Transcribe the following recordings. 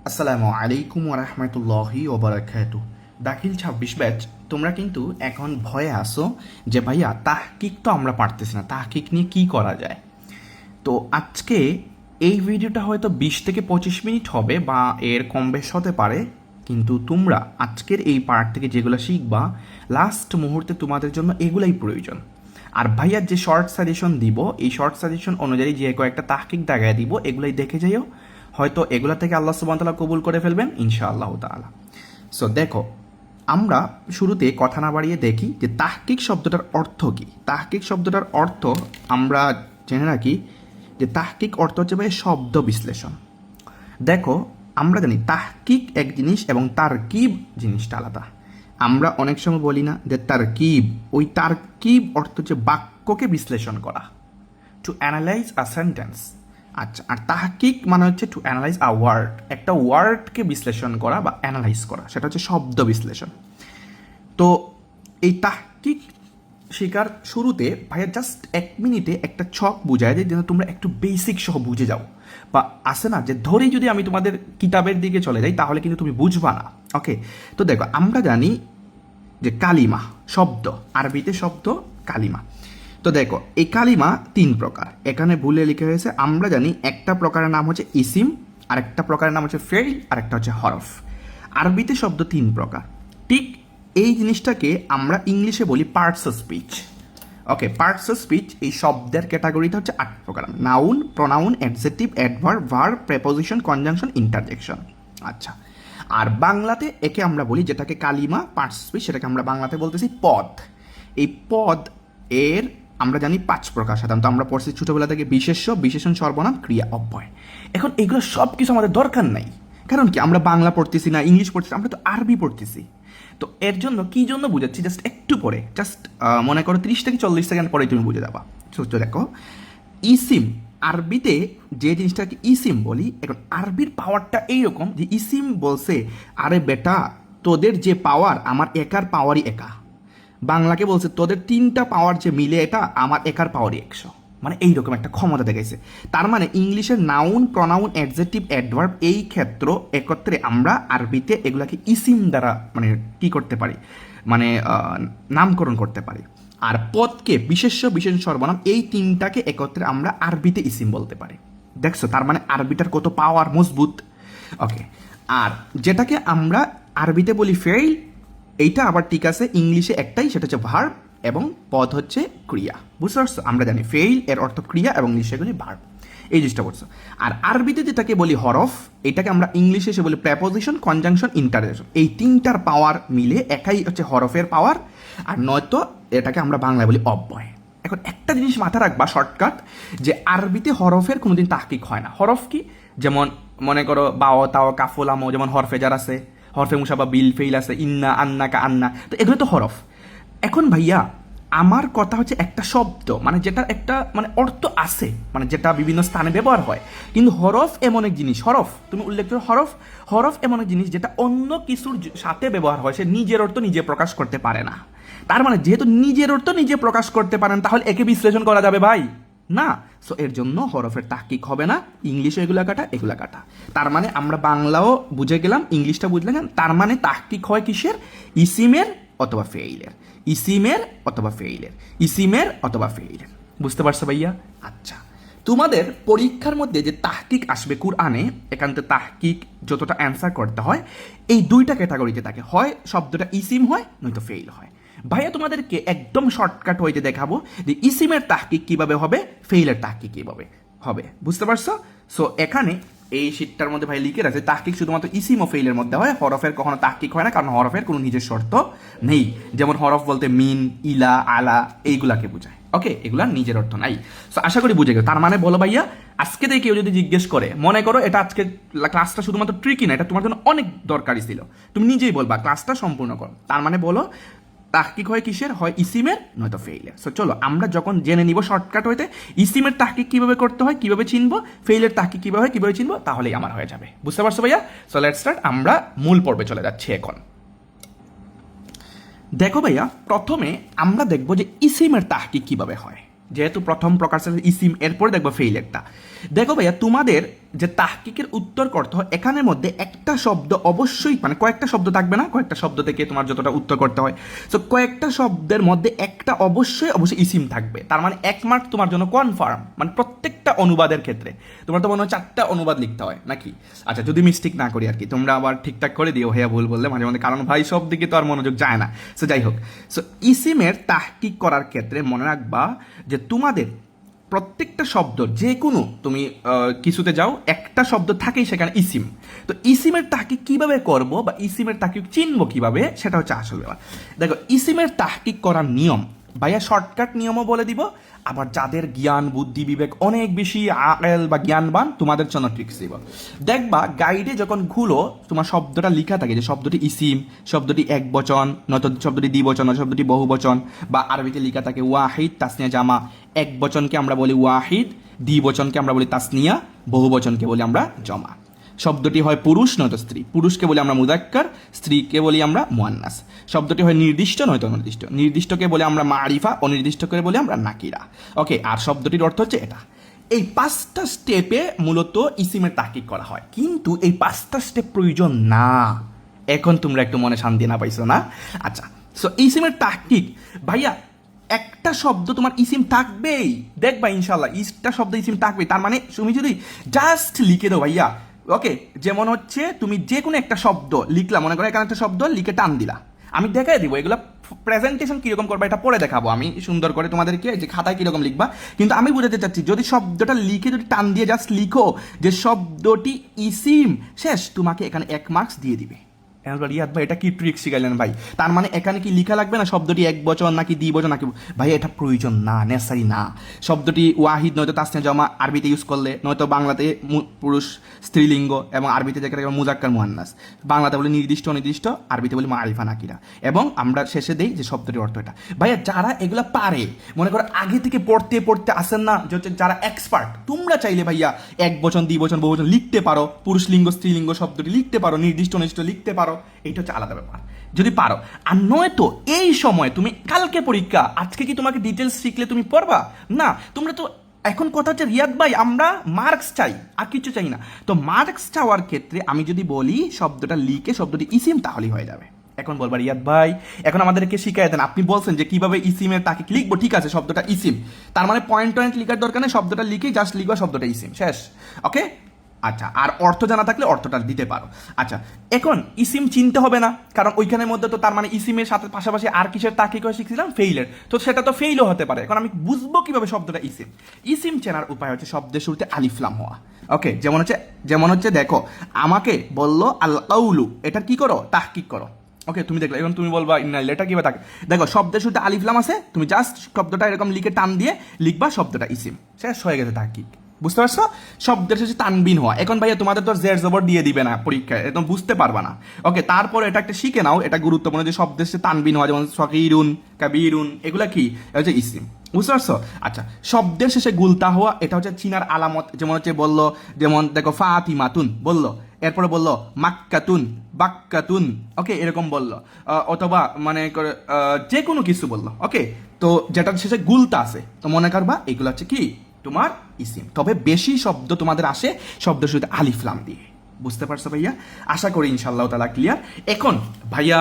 আসসালামু আলাইকুম ওরহমতুল্লাহি ওবরাকাতু। দাখিল ২৬ ব্যাচ, তোমরা কিন্তু এখন ভয়ে আসো যে ভাইয়া তাহকিক তো আমরা পারতেছি না, তাহকিক নিয়ে কি করা যায়। তো আজকে এই ভিডিওটা হয়তো ২০ থেকে ২৫ মিনিট হবে বা এর কম বেশ হতে পারে, কিন্তু তোমরা আজকের এই পার্ট থেকে যেগুলো শিখবা লাস্ট মুহূর্তে তোমাদের জন্য এগুলাই প্রয়োজন। আর ভাইয়ার যে শর্ট সাজেশন দিব, এই শর্ট সাজেশন অনুযায়ী যে কয়েকটা তাহকিক দাগায় দিব, এগুলাই দেখে যাইও, হয়তো এগুলা থেকে আল্লাহ সুবহানাহু ওয়া তাআলা কবুল করে ফেলবেন ইনশাআল্লাহ তাআলা। সো দেখো, আমরা শুরুতে কথা না বাড়িয়ে দেখি যে তাহকিক শব্দটার অর্থ কী। তাহকিক শব্দটার অর্থ আমরা জেনে রাখি যে তাহকিক অর্থ হচ্ছে ভাই শব্দ বিশ্লেষণ। দেখো, আমরা জানি তাহকিক এক জিনিস এবং তারকিব জিনিসটা আলাদা। আমরা অনেক সময় বলি না যে তারকিব, ওই তারকিব অর্থ হচ্ছে বাক্যকে বিশ্লেষণ করা, টু অ্যানালাইজ আ সেন্টেন্স। আচ্ছা, আর তাহকিক মানে হচ্ছে টু অ্যানালাইজ আ ওয়ার্ড, একটা ওয়ার্ডকে বিশ্লেষণ করা বা অ্যানালাইজ করা, সেটা হচ্ছে শব্দ বিশ্লেষণ। তো এই তাহকিক শেখার শুরুতে ভাইয়া জাস্ট ১ মিনিটে একটা ছক বুঝায় দেয় যেন তোমরা একটু বেসিক সহ বুঝে যাও, বা আসে না যে ধরেই যদি আমি তোমাদের কিতাবের দিকে চলে যাই তাহলে কিন্তু তুমি বুঝবা না। ওকে, তো দেখো, আমরা জানি যে কালিমা শব্দ, আরবিতে শব্দ কালিমা। তো দেখো, এই কালিমা ৩ প্রকার, এখানে ভুলে লিখে হয়েছে। আমরা জানি একটা প্রকারের নাম হচ্ছে ইসিম, আর একটা প্রকারের নাম হচ্ছে ফেইল, আর একটা হচ্ছে হরফ। আরবিতে শব্দ ৩ প্রকার। ঠিক এই জিনিসটাকে আমরা ইংলিশে বলি parts of speech. Okay, parts of speech এই শব্দের ক্যাটাগরিটা হচ্ছে ৮ প্রকার: noun, pronoun, adjective, adverb, verb, preposition, conjunction, interjection. আচ্ছা, আর বাংলাতে একে আমরা বলি, যেটাকে কালিমা পার্টস অফ স্পিচ, সেটাকে আমরা বাংলাতে বলতেছি পদ। এই পদ এর আমরা জানি ৫ প্রকার। সাধারণত আমরা পড়ছি ছোটোবেলা থেকে: বিশেষ্য, বিশেষণ, সর্বনাম, ক্রিয়া, অব্যয়। এখন এগুলো সব কিছু আমাদের দরকার নাই, কারণ কি আমরা বাংলা পড়তেছি না, ইংলিশ পড়তেছি, আমরা তো আরবি পড়তেছি। তো এর জন্য কী জন্য বুঝাচ্ছি, জাস্ট একটু পরে, জাস্ট মনে করো ৩০ থেকে ৪০ সেকেন্ড পরে তুমি বুঝে যাবা। তো দেখো, ইসিম, আরবিতে যে জিনিসটাকে ইসিম বলি, এখন আরবির পাওয়ারটা এইরকম যে ইসিম বলছে, আরে বেটা তোদের যে পাওয়ার আমার একার পাওয়ারই একা। বাংলাকে বলছে তোদের ৩টা পাওয়ার যে মিলে এটা আমার একার পাওয়ারই ১০০। মানে এইরকম একটা ক্ষমতা দেখাইছে। তার মানে ইংলিশের নাউন, প্রনাউন, অ্যাডজেক্টিভ, অ্যাডভার্ব এই ক্ষেত্র একত্রে আমরা আরবিতে এগুলাকে ইসিম দ্বারা মানে কি করতে পারি, মানে নামকরণ করতে পারি। আর পদকে বিশেষ্য, বিশেষণ, সর্বনাম এই ৩টাকে একত্রে আমরা আরবিতে ইসিম বলতে পারি। দেখছো, তার মানে আরবিটার কত পাওয়ার মজবুত। ওকে, আর যেটাকে আমরা আরবিতে বলি ফেইল, এইটা আবার ঠিক আছে, ইংলিশে একটাই, সেটা হচ্ছে ভার্ব, এবং পদ হচ্ছে ক্রিয়া। বুঝতে পারছো? আমরা জানি ফেইল এর অর্থ ক্রিয়া এবং ইংলিশে বলি ভার্ব। এই জিনিসটা বলছো। আর আরবিতে যেটাকে বলি হরফ, এটাকে আমরা ইংলিশে এসে বলি প্রেপোজিশন, কনজাংশন, ইন্টারজেকশন। এই ৩টার পাওয়ার মিলে একাই হচ্ছে হরফের পাওয়ার, আর নয়তো এটাকে আমরা বাংলায় বলি অব্যয়। এখন একটা জিনিস মাথা রাখবা শর্টকাট, যে আরবিতে হরফের কোনোদিন তাহকিক হয় না। হরফ কি? যেমন মনে করো বাও, তাও, কাফুল, আমো, যেমন হরফে যার আছে, হরফে মুসাবা, বিল, ফেইল আছে, ইন্না, আন্না, কা, আন্না, তো এগুলো তো হরফ। এখন ভাইয়া আমার কথা হচ্ছে একটা শব্দ, মানে যেটা একটা মানে অর্থ আছে, মানে যেটা বিভিন্ন স্থানে ব্যবহার হয়, কিন্তু হরফ এমন এক জিনিস, হরফ তুমি উল্লেখ করো, হরফ, হরফ এমন এক জিনিস যেটা অন্য কিছুর সাথে ব্যবহার হয়, সে নিজের অর্থ নিজে প্রকাশ করতে পারে না। তার মানে যেহেতু নিজের অর্থ নিজে প্রকাশ করতে পারেন, তাহলে একে বিশ্লেষণ করা যাবে ভাই না। সো এর জন্য হরফের তাহকিক হবে না, ইংলিশে এগুলা কাটা, এগুলা কাটা। তার মানে আমরা বাংলাও বুঝে গেলাম, ইংলিশটা বুঝলাম। তার মানে তাহকিক হয় কিসের? ইসিমের অথবা ফেইলের, ইসিমের অথবা ফেইলের, ইসিমের অথবা ফেইলের। বুঝতে পারছো ভাইয়া? আচ্ছা, তোমাদের পরীক্ষার মধ্যে যে তাহকিক আসবে কুরআনে, এখানতে তাহকিক যতটা অ্যান্সার করতে হয় এই 2টা ক্যাটাগরিতে থাকে, হয় শব্দটা ইসিম হয়, নয়তো ফেইল হয়। ভাইয়া তোমাদেরকে একদম শর্টকাট হইতে দেখাবো যে ইসিমের তাহকিক কিভাবে হবে, ফেইলের তাহকিক কিভাবে হবে। বুঝতে পারছো? সো এখানে এই শীটটার মধ্যে ভাই লিখে রাখছে তাহকিক শুধুমাত্র ইসিম ও ফেইলের মধ্যে হয়, হরফের কখনো তাহকিক হয় না, কারণ হরফের কোনো নিজের শর্ত নেই। যেমন হরফ বলতে মিন, ইলা, আলা এইগুলাকে বোঝায়। ওকে, এগুলার নিজের অর্থ নাই। সো আশা করি বুঝে গেল। তার মানে বলো ভাইয়া, আজকে থেকে কেউ যদি জিজ্ঞেস করে, মনে করো এটা আজকে ক্লাসটা শুধুমাত্র ট্রিকি না, এটা তোমার জন্য অনেক দরকারি ছিল, তুমি নিজেই বলবা ক্লাসটা সম্পূর্ণ করো। তার মানে বলো তাহকিক হয় কিসের? হয় ইসিমের, নয়তো ফেইলের। সো চলো আমরা যখন জেনে নিব শর্টকাট হইতে ইসিমের তাহকিক কিভাবে করতে হয়, কিভাবে চিনবো, ফেইলের তাহকিক কিভাবে হয়, কিভাবে চিনবো, তাহলেই আমার হয়ে যাবে। বুঝতে পারছো ভাইয়া? So let's start. আমরা মূল পর্বে চলে যাচ্ছি এখন। দেখো ভাইয়া, প্রথমে আমরা দেখবো যে ইসিমের তাহকিক কিভাবে হয়, যেহেতু প্রথম প্রকার ইসিম, এরপরে দেখবো ফেইলেরটা। দেখো ভাইয়া, তোমাদের যে তাহকিকের উত্তর করতে হয় এখানের মধ্যে একটা শব্দ অবশ্যই, মানে কয়েকটা শব্দ থাকবে না, কয়েকটা শব্দ থেকে তোমার যতটা উত্তর করতে হয়, সো কয়েকটা শব্দের মধ্যে একটা অবশ্যই অবশ্যই ইসিম থাকবে। তার মানে 1 মার্ক তোমার জন্য কনফার্ম, মানে প্রত্যেকটা অনুবাদের ক্ষেত্রে তোমার তো মনে হয় 4টা অনুবাদ লিখতে হয় নাকি? আচ্ছা, যদি মিস্টেক না করি আর কি, তোমরা আবার ঠিকঠাক করে দিও ভাইয়া ভুল বললে মাঝে মধ্যে, কারণ ভাই সব দিকে তো আর মনোযোগ যায় না। সো যাই হোক, সো ইসিমের তাহকিক করার ক্ষেত্রে মনে রাখবা যে তোমাদের প্রত্যেকটা শব্দ, যে কোনো তুমি কিছুতে যাও একটা শব্দ থাকেই সেখানে ইসিম। তো ইসিমের তাহকিক কিভাবে করব বা ইসিমের তাহকিক চিনব কিভাবে, সেটা হচ্ছে আসল ব্যাপার। দেখো, ইসিমের তাহকিক করার নিয়ম ভাইয়া শর্টকাট নিয়মও বলে দিব, আবার যাদের জ্ঞান বুদ্ধি বিবেক অনেক বেশি আকেল বা জ্ঞানবান তোমাদের জন্য ট্রিক্স দিব। দেখবা গাইডে যখন খুলো তোমার শব্দটা লেখা থাকে যে শব্দটি ইসিম, শব্দটি এক বচন, নয়তো শব্দটি দ্বিবচন, নয়তো শব্দটি বহুবচন, বা আরবিতে লেখা থাকে ওয়াহিদ তাসনিয়া জামা। এক বচনকে আমরা বলি ওয়াহিদ, দ্বিবচনকে আমরা বলি তাসনিয়া, বহুবচনকে বলি আমরা জমা। শব্দটি হয় পুরুষ নয়তো স্ত্রী, পুরুষকে বলি আমরা মুদাক্কার, স্ত্রীকে বলি আমরা মুয়ান্নাস। শব্দটি হয় নির্দিষ্ট নয়তো অনির্দিষ্ট, নির্দিষ্টকে বলে আমরা মারিফা, অনির্দিষ্টকে বলে আমরা নাকিরা। ওকে, আর শব্দটির অর্থ হচ্ছে এটা। এই 5টা স্টেপে মূলত ইসিমের তাহকিক করা হয়, কিন্তু এই 5টা স্টেপ প্রয়োজন না। এখন তোমরা একটু মনে শান্তি না পাইছো না? আচ্ছা, সো ইসিমের তাহকিক ভাইয়া একটা শব্দ তোমার ইসিম থাকবেই, দেখবা ইনশাল্লাহ একটা শব্দ ইসিম থাকবেই। তার মানে তুমি যদি জাস্ট লিখে দাও ভাইয়া, ওকে, যেমন হচ্ছে তুমি যে কোনো একটা শব্দ লিখলা, মনে করো এখানে একটা শব্দ লিখে টান দিলা, আমি দেখাই দিব এগুলো প্রেজেন্টেশন কিরকম করবা এটা পরে দেখাবো আমি সুন্দর করে তোমাদেরকে, যে খাতায় কিরকম লিখবা। কিন্তু আমি বুঝাতে চাচ্ছি, যদি শব্দটা লিখে যদি টান দিয়ে জাস্ট লিখো যে শব্দটি ইসিম, শেষ, তোমাকে এখানে 1 মার্কস দিয়ে দিবে। রিয়াদ ভাই এটা কি ট্রিক শিখাইলেন ভাই? তার মানে এখানে কি লিখা লাগবে না শব্দটি এক বচন নাকি দ্বিবচন নাকি? ভাই এটা প্রয়োজন না, নেসারি না। শব্দটি ওয়াহিদ নয়তো তাসনিয়া জামা আরবিতে ইউজ করলে, নয়তো বাংলাতে পুরুষ স্ত্রীলিঙ্গ, এবং আরবিতে যেখানে মুজাক্কার মুয়ান্নাস, বাংলাতে বলে নির্দিষ্ট অনির্দিষ্ট, আরবিতে বলে মারিফা নাকিরা, এবং আমরা শেষে দেই যে শব্দটির অর্থ এটা। ভাইয়া যারা এগুলা পারে, মনে করো আগে থেকে পড়তে পড়তে আসেন না, যে হচ্ছে যারা এক্সপার্ট, তোমরা চাইলে ভাইয়া এক বচন দ্বিবচন বহুবচন লিখতে পারো, পুরুষ লিঙ্গ স্ত্রীলিঙ্গ শব্দটি লিখতে পারো, নির্দিষ্ট অনির্দিষ্ট লিখতে পারো, এইটা হচ্ছে আলাদা ব্যাপার যদি পারো। আর নয়তো এই সময় তুমি কালকে পরীক্ষা, আজকে কি তোমাকে ডিটেলস শিখলে তুমি পড়বা না? তোমরা তো এখন কথা হচ্ছে রিয়াদ ভাই আমরা মার্কস চাই, আর কিছু চাই না। তো মার্কস চাওয়ার ক্ষেত্রে আমি যদি বলি শব্দটা লিখে শব্দটি ইসিম, তাহলেই হয়ে যাবে। এখন বলবা রিয়াদ ভাই এখন আমাদেরকে শিখাই দেন, আপনি বলছেন যে কিভাবে ইসিমের তাকে লিখবো, ঠিক আছে শব্দটা ইসিম, তার মানে পয়েন্ট টয়েন্ট লিখার দরকার নেই, শব্দটা লিখেই জাস্ট লিখবা শব্দটা ইসিম, শেষ। ওকে, আচ্ছা, আর অর্থ জানা থাকলে অর্থটা দিতে পারো। আচ্ছা, এখন ইসিম চিনতে হবে না, কারণ ওইখানের মধ্যে তো তার মানে ইসিমের সাথে পাশাপাশি আর কিসের তাকে করে শিখছিলাম, ফেইলের, তো সেটা তো ফেইলও হতে পারে। এখন আমি বুঝবো কিভাবে শব্দটা ইসিম? ইসিম চেনার উপায় হচ্ছে শব্দের শুরুতে আলিফলাম হওয়া। ওকে, যেমন হচ্ছে দেখো আমাকে বললো আল কাউলু, এটা কি করো? তাহকিক করো। ওকে, তুমি দেখলে এখন তুমি বলবা ইন্নালিল্লাহ, এটা কিভাবে থাকে? দেখো শব্দের শুরুতে আলিফলাম আছে, তুমি জাস্ট শব্দটা এরকম লিখে টান দিয়ে লিখবা শব্দটা ইসিম, শেষ হয়ে গেছে তাহকিক। বুঝতে পারছো? শব্দের শেষে তানবিন হওয়া। এখন ভাইয়া তোমাদের তো জের জবর দিয়ে দিবে না পরীক্ষায়, একদম বুঝতে পারবা না। ওকে, তারপর এটা একটা শিখে নাও, এটা গুরুত্বপূর্ণ যে শব্দের শেষে তানবিন হওয়া, যেমন সগীরুন, কাবীরুন, এগুলা কি? এটা হচ্ছে ইসিম। বুঝতে পারছো? আচ্ছা, শব্দের শেষে গুলতা হওয়া, এটা হচ্ছে চিনার আলামত। যেমন হচ্ছে বললো, যেমন দেখো ফাতিমাতুন বললো, এরপরে বললো মাক্কাতুন, বাক্কাতুন, ওকে, এরকম বললো, অথবা মানে করে যে কোনো কিছু বললো। ওকে, তো যেটার শেষে গুলতা আছে, তো মনে করবা এগুলো হচ্ছে কি তোমার ইসিম। তবে বেশি শব্দ তোমাদের আসে শব্দ শুরুতে আলিফলাম দিয়ে। বুঝতে পারছো ভাইয়া? আশা করি ইনশাআল্লাহ তাআলা ক্লিয়ার। এখন ভাইয়া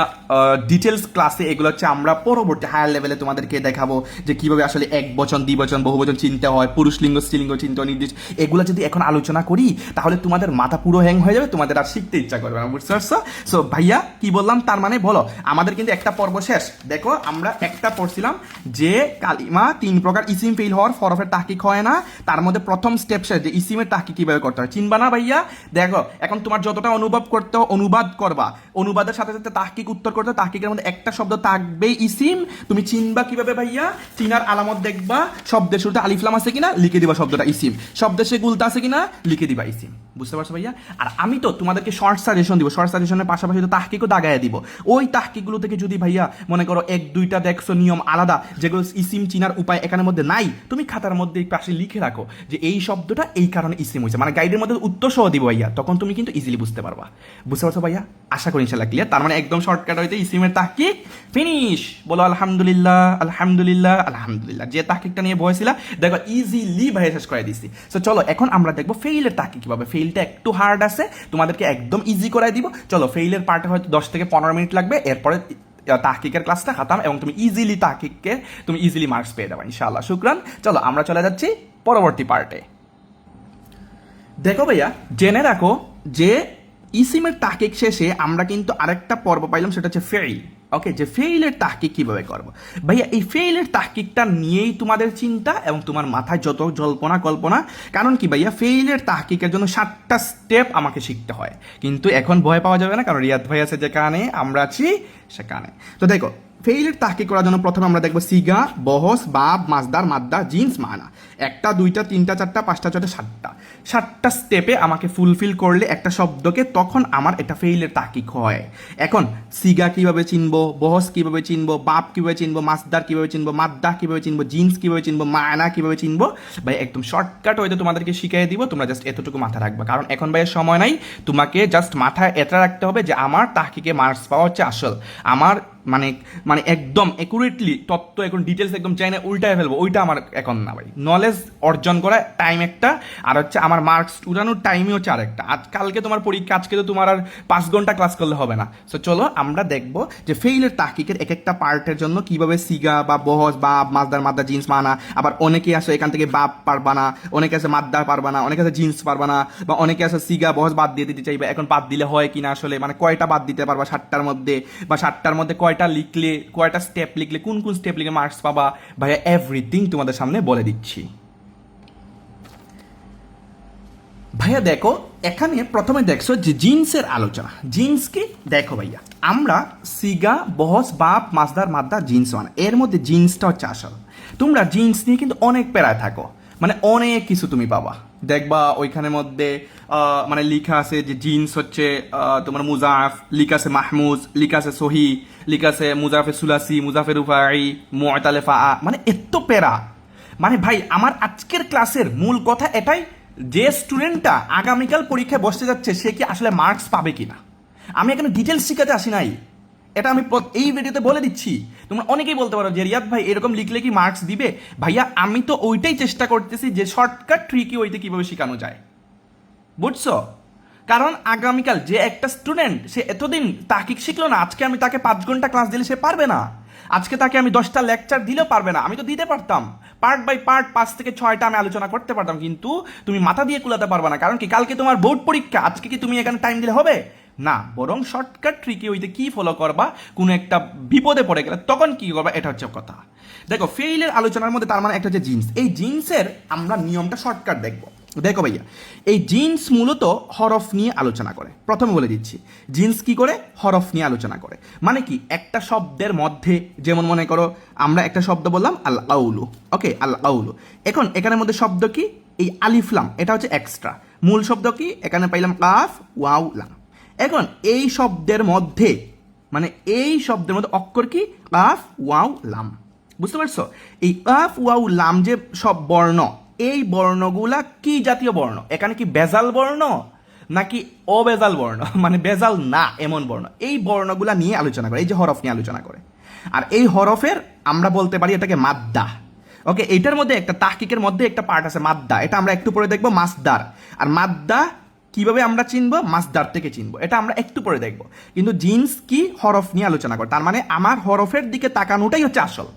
ডিটেলস ক্লাসে এগুলো হচ্ছে আমরা পরবর্তী হায়ার লেভেলে তোমাদেরকে দেখাবো যে কিভাবে আসলে এক বচন দ্বিবচন বহুবচন চিনতে হয়, পুরুষ লিঙ্গ স্ত্রীলিঙ্গ চিনতে হয় নির্দিষ্ট। এগুলো যদি এখন আলোচনা করি তাহলে তোমাদের মাথা পুরো হ্যাং হয়ে যাবে, তোমাদের আর শিখতে ইচ্ছা করবে না। বুঝতে পারছো? সো ভাইয়া কি বললাম, তার মানে বলো আমাদের কিন্তু একটা পর্ব শেষ। দেখো আমরা একটা পড়ছিলাম যে কালিমা 3 প্রকার ইসিম ফেল হওয়ার ফরফের তাহকিক হয় না, তার মধ্যে প্রথম স্টেপ শেষ যে ইসিমের তাহকিক কিভাবে করতে হয়। চিনবা না ভাইয়া? দেখো এখন তোমার যতটা অনুভব করতে অনুবাদ করবা, অনুবাদের সাথে সাথে তাহকিক উত্তর করতে, তাহকিকের মধ্যে একটা শব্দ থাকবেই ইসিম। তুমি চিনবা কিভাবে ভাইয়া? চিনার আলামত দেখবা, শব্দের শুরুতে আলিফলাম আছে কিনা লিখে দিবা শব্দটা ইসিম, শব্দের সে গুলতা আছে কিনা লিখে দিবা ইসিম। বুঝতে পারছো ভাইয়া? আর আমি তো তোমাদেরকে শর্ট সাজেশন দিব, শর্ট সাজেশনের পাশাপাশি তো তাহকিকও দাগায় দিব। ওই তাহকিকগুলো থেকে যদি ভাইয়া মনে করো 1-2টা দেখছো নিয়ম আলাদা, যেগুলো ইসিম চিনার উপায় এখানের মধ্যে নাই, তুমি খাতার মধ্যে পাশে লিখে রাখো যে এই শব্দটা এই কারণে ইসিম হয়েছে, মানে গাইডের মধ্যে উত্তর সহ দিব ভাইয়া, তখন তুমি কিন্তু ইজিলি বুঝতে পারবা। বুঝতে পারছো ভাইয়া? আশা করি ইনশাল্লাহ ক্লিয়ার। তার মানে একদম শর্টকাট হইতে ইসিমের তাহকিক ফিনিশ। বলো আলহামদুলিল্লাহ, আলহামদুলিল্লাহ, আলহামদুলিল্লাহ। যে তাহকিকটা নিয়ে বসেছিলা দেখো ইজিলি ভাইয়া শেষ করে দিছি। সো চলো এখন আমরা দেখবো ফেইলের তাহকিক কিভাবে। ফেইলটা একটু হার্ড আছে, তোমাদেরকে একদম ইজি করাই দিব। চলো ফেইলের পার্টে হয়তো 10 থেকে 15 মিনিট লাগবে, এরপরে তাহকিকের ক্লাসটা খাতাম এবং তুমি ইজিলি তাহকিককে তুমি ইজিলি মার্কস পেয়ে যাবে ইনশাআল্লাহ। শুকরান। চলো আমরা চলে যাচ্ছি পরবর্তী পার্টে। দেখো ভাইয়া জেনে রাখো যে ইসিমের তাহকিক শেষে আমরা কিন্তু আরেকটা পর্ব পাইলাম, সেটা হচ্ছে ফেইল। ওকে, যে ফেইলের তাহকিক কিভাবে করবো ভাইয়া, এই ফেইলের তাহকিকটা নিয়েই তোমাদের চিন্তা এবং তোমার মাথায় যত জল্পনা কল্পনা। কারণ কি ভাইয়া, ফেইলের তাহকিকের জন্য 7টা স্টেপ আমাকে শিখতে হয়, কিন্তু এখন ভয় পাওয়া যাবে না, কারণ রিয়াদ ভাই আছে যেখানে, আমরা আছি সেখানে। তো দেখো ফেইলের তাহকিক করার জন্য প্রথমে আমরা দেখবো সিগা, বহস, বাব, মাসদার, মাদ্দা, জিন্স, মানা। 1টা 2টা 3টা 4টা 5টা 6টা 7টা স্টেপে আমাকে ফুলফিল করলে একটা শব্দকে, তখন আমার এটা ফেইলের তাহকিক হয়। এখন সিগা কিভাবে চিনবো, বহস কিভাবে চিনবো, বাব কিভাবে চিনবো, মাসদার কিভাবে চিনবো, মাদ্দা কিভাবে চিনবো, জিন্স কিভাবে চিনবো, মানা কিভাবে চিনবো, ভাই একদম শর্টকাট হয়তো তোমাদেরকে শিখিয়ে দিব। তোমরা জাস্ট এতটুকু মাথা রাখবা, কারণ এখন ভাইয়ের সময় নাই। তোমাকে জাস্ট মাথায় এটা রাখতে হবে যে আমার তাহকিকে মার্কস পাওয়া হচ্ছে আসল। আমার মানে মানে একদম একুরেটলি তত্ত্ব এখন ডিটেলস একদম চাই না, উল্টায় ফেলবো, ওইটা আমার এখন না ভাই। নলেজ অর্জন করা টাইম একটা, আর হচ্ছে আমার মার্কস উড়ানোর টাইমই হচ্ছে আরেকটা। আজকালকে তোমার পরীক্ষা, আজকে তো তোমার আর 5 ঘন্টা ক্লাস করলে হবে না। সো চলো আমরা দেখবো যে ফেইলের তাহকিকের এক একটা পার্টের জন্য কিভাবে সিগা বা বহস, বাব, মাসদার, মাদ্দা, জিন্স, মানা। আবার অনেকে আসে এখান থেকে বাব পারবা না, অনেকে আছে মাদ্দা পারবা না, অনেকে আছে জিন্স পারবা না, বা অনেকে আছে সিগা বহস বাদ দিয়ে দিতে চাইবে। এখন বাদ দিলে হয় কিনা আসলে, মানে কয়টা বাদ দিতে পারবা 7টার মধ্যে, বা 7টার মধ্যে কয়টা লিখলে, কয়টা স্টেপ লিখলে, কোন কোন স্টেপ লিখে মার্কস পাবা, ভাইয়া এভরিথিং তোমাদের সামনে বলে দিচ্ছি। ভাইয়া দেখো এখানে প্রথমে দেখছো যে জিন্সের আলোচনা। জিন্স কি দেখো ভাইয়া, আমরা সিগা, বহস, বাপ, মাসদার, মাদ্দা, জিন্স, মানে এর মধ্যে জিন্সটা হচ্ছে আসল। তোমরা জিন্স নিয়ে কিন্তু অনেক প্যারায় থাকো, মানে অনেক কিছু তুমি পাবা। দেখবা ওইখানের মধ্যে মানে লিখা আছে যে জিন্স হচ্ছে তোমার মুজাফ, লিখা আছে মাহমুজ, লিখা আছে সহি, লিখা আছে মুজাফে সুলাসি, মুজাফে রুফাই, মুআতালেফা, মানে এত প্যারা। মানে ভাই আমার আজকের ক্লাসের মূল কথা এটাই, যে স্টুডেন্টটা আগামীকাল পরীক্ষায় বসতে যাচ্ছে সে কি আসলে মার্কস পাবে কিনা। আমি এখানে ডিটেলস শিখাতে আসি নাই, এটা আমি এই ভিডিওতে বলে দিচ্ছি। তোমরা অনেকেই বলতে পারো যে রিয়াদ ভাই এরকম লিখলে কি মার্কস দিবে? ভাইয়া আমি তো ওইটাই চেষ্টা করতেছি যে শর্টকাট ট্রিকি ওইতে কিভাবে শেখানো যায়, বুঝছো? কারণ আগামীকাল যে একটা স্টুডেন্ট সে এতদিন তাহকিক শিখলো না, আজকে আমি তাকে 5 ঘন্টা ক্লাস দিলে সে পারবে না। আজকে তাকে আমি 10টা লেকচার দিলেও পারবে না। আমি তো দিতে পারতাম পার্ট বাই পার্ট 5 থেকে 6টা আমি আলোচনা করতে পারতাম, কিন্তু তুমি মাথা দিয়ে কুলাতে পারবে না। কারণ কি কালকে তোমার বোর্ড পরীক্ষা, আজকে কি তুমি এখানে টাইম দিলে হবে না? বরং শর্টকাট ট্রিকে ওইতে কি ফলো করবা, কোনো একটা বিপদে পড়ে গেলে তখন কি করবা, এটা হচ্ছে কথা। দেখো ফেইলের আলোচনার মধ্যে তার মানে একটা হচ্ছে জিন্স। এই জিন্সের আমরা নিয়মটা শর্টকাট দেখবো। দেখো ভাইয়া এই জিন্স মূলত হরফ নিয়ে আলোচনা করে। প্রথমে বলে দিচ্ছি জিন্স কি করে, হরফ নিয়ে আলোচনা করে। মানে কি একটা শব্দের মধ্যে, যেমন মনে করো আমরা একটা শব্দ বললাম আল আউলু, ওকে আল আউলু। এখন এখানের মধ্যে শব্দ কি, এই আলিফলাম, এটা হচ্ছে এক্সট্রা। মূল শব্দ কি, এখানে পাইলাম কাফ ওয়াও লাম। এখন এই শব্দের মধ্যে, মানে এই শব্দের মধ্যে অক্ষর কি, কাফ ওয়াও লাম। বুঝতে পারছো? এই কাফ ওয়াও লাম যে সব বর্ণ, এই বর্ণগুলা কি জাতীয় বর্ণ? এখানে কি বেজাল বর্ণ নাকি অবেজাল বর্ণ, মানে বেজাল না এমন বর্ণ? এই বর্ণগুলা নিয়ে আলোচনা করে, এই যে হরফ নিয়ে আলোচনা করে। আর এই হরফের আমরা বলতে পারি এটাকে মাদ্দা। ওকে, এটার মধ্যে একটা তাহকিকের মধ্যে একটা পার্ট আছে মাদ্দা, এটা আমরা একটু পরে দেখবো। মাসদার, আর মাদ্দা কিভাবে আমরা চিনবো, মাসদার থেকে চিনবো, এটা আমরা একটু পরে দেখবো। কিন্তু জিন্স কি, হরফ নিয়ে আলোচনা করে। তার মানে আমার হরফের দিকে তাকানোটাই হচ্ছে আসল।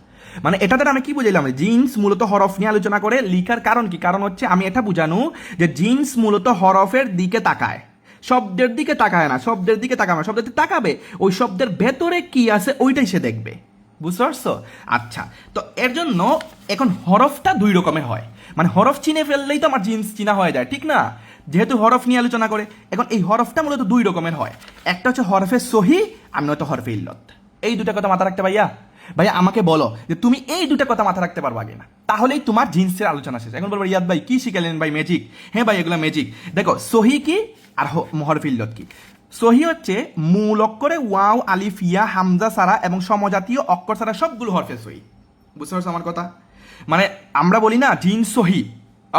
মানে এটাতে আমি কি বুঝাইলাম, জিন্স মূলত হরফ নিয়ে আলোচনা করে। লিখার কারণ কি, কারণ হচ্ছে আমি এটা বুঝানো যে জিন্স মূলত হরফের দিকে তাকায়, শব্দের দিকে তাকায় না। শব্দের দিকে তাকাবে না, শব্দের দিকে তাকাবে, ওই শব্দের ভেতরে কি আছে ওইটাই সে দেখবে। বুঝতে পারছো? আচ্ছা, তো এর জন্য এখন হরফটা 2 রকমের হয়। মানে হরফ চিনে ফেললেই তো আমার জিন্স চিনা হয়ে যায়, ঠিক না? যেহেতু হরফ নিয়ে আলোচনা করে, এখন এই হরফটা মূলত 2 রকমের হয়। একটা হচ্ছে হরফে সহি, আর নয়তো হরফে ইল্লত। এই দুটা কথা মাথা রাখতে ভাইয়া। ভাইয়া আমাকে বলো যে তুমি এই দুটা কথা মাথা রাখতে পারবা কিনা, তাহলেই তোমার জিন্সের আলোচনা শেষ। এখন বলবো রিয়াদ ভাই কি শিখালেন ভাই, ম্যাজিক? হ্যাঁ ভাই এগুলো ম্যাজিক। দেখো সহি কি আর হরফে ইল্লত কি। সহি হচ্ছে মূল অক্ষরে ওয়াও, আলিফ, ইয়া, হামজা ছাড়া এবং সমজাতীয় অক্ষর ছাড়া সবগুলো হরফে সহি। বুঝতে পারছো আমার কথা? মানে আমরা বলি না জিন্স সহি,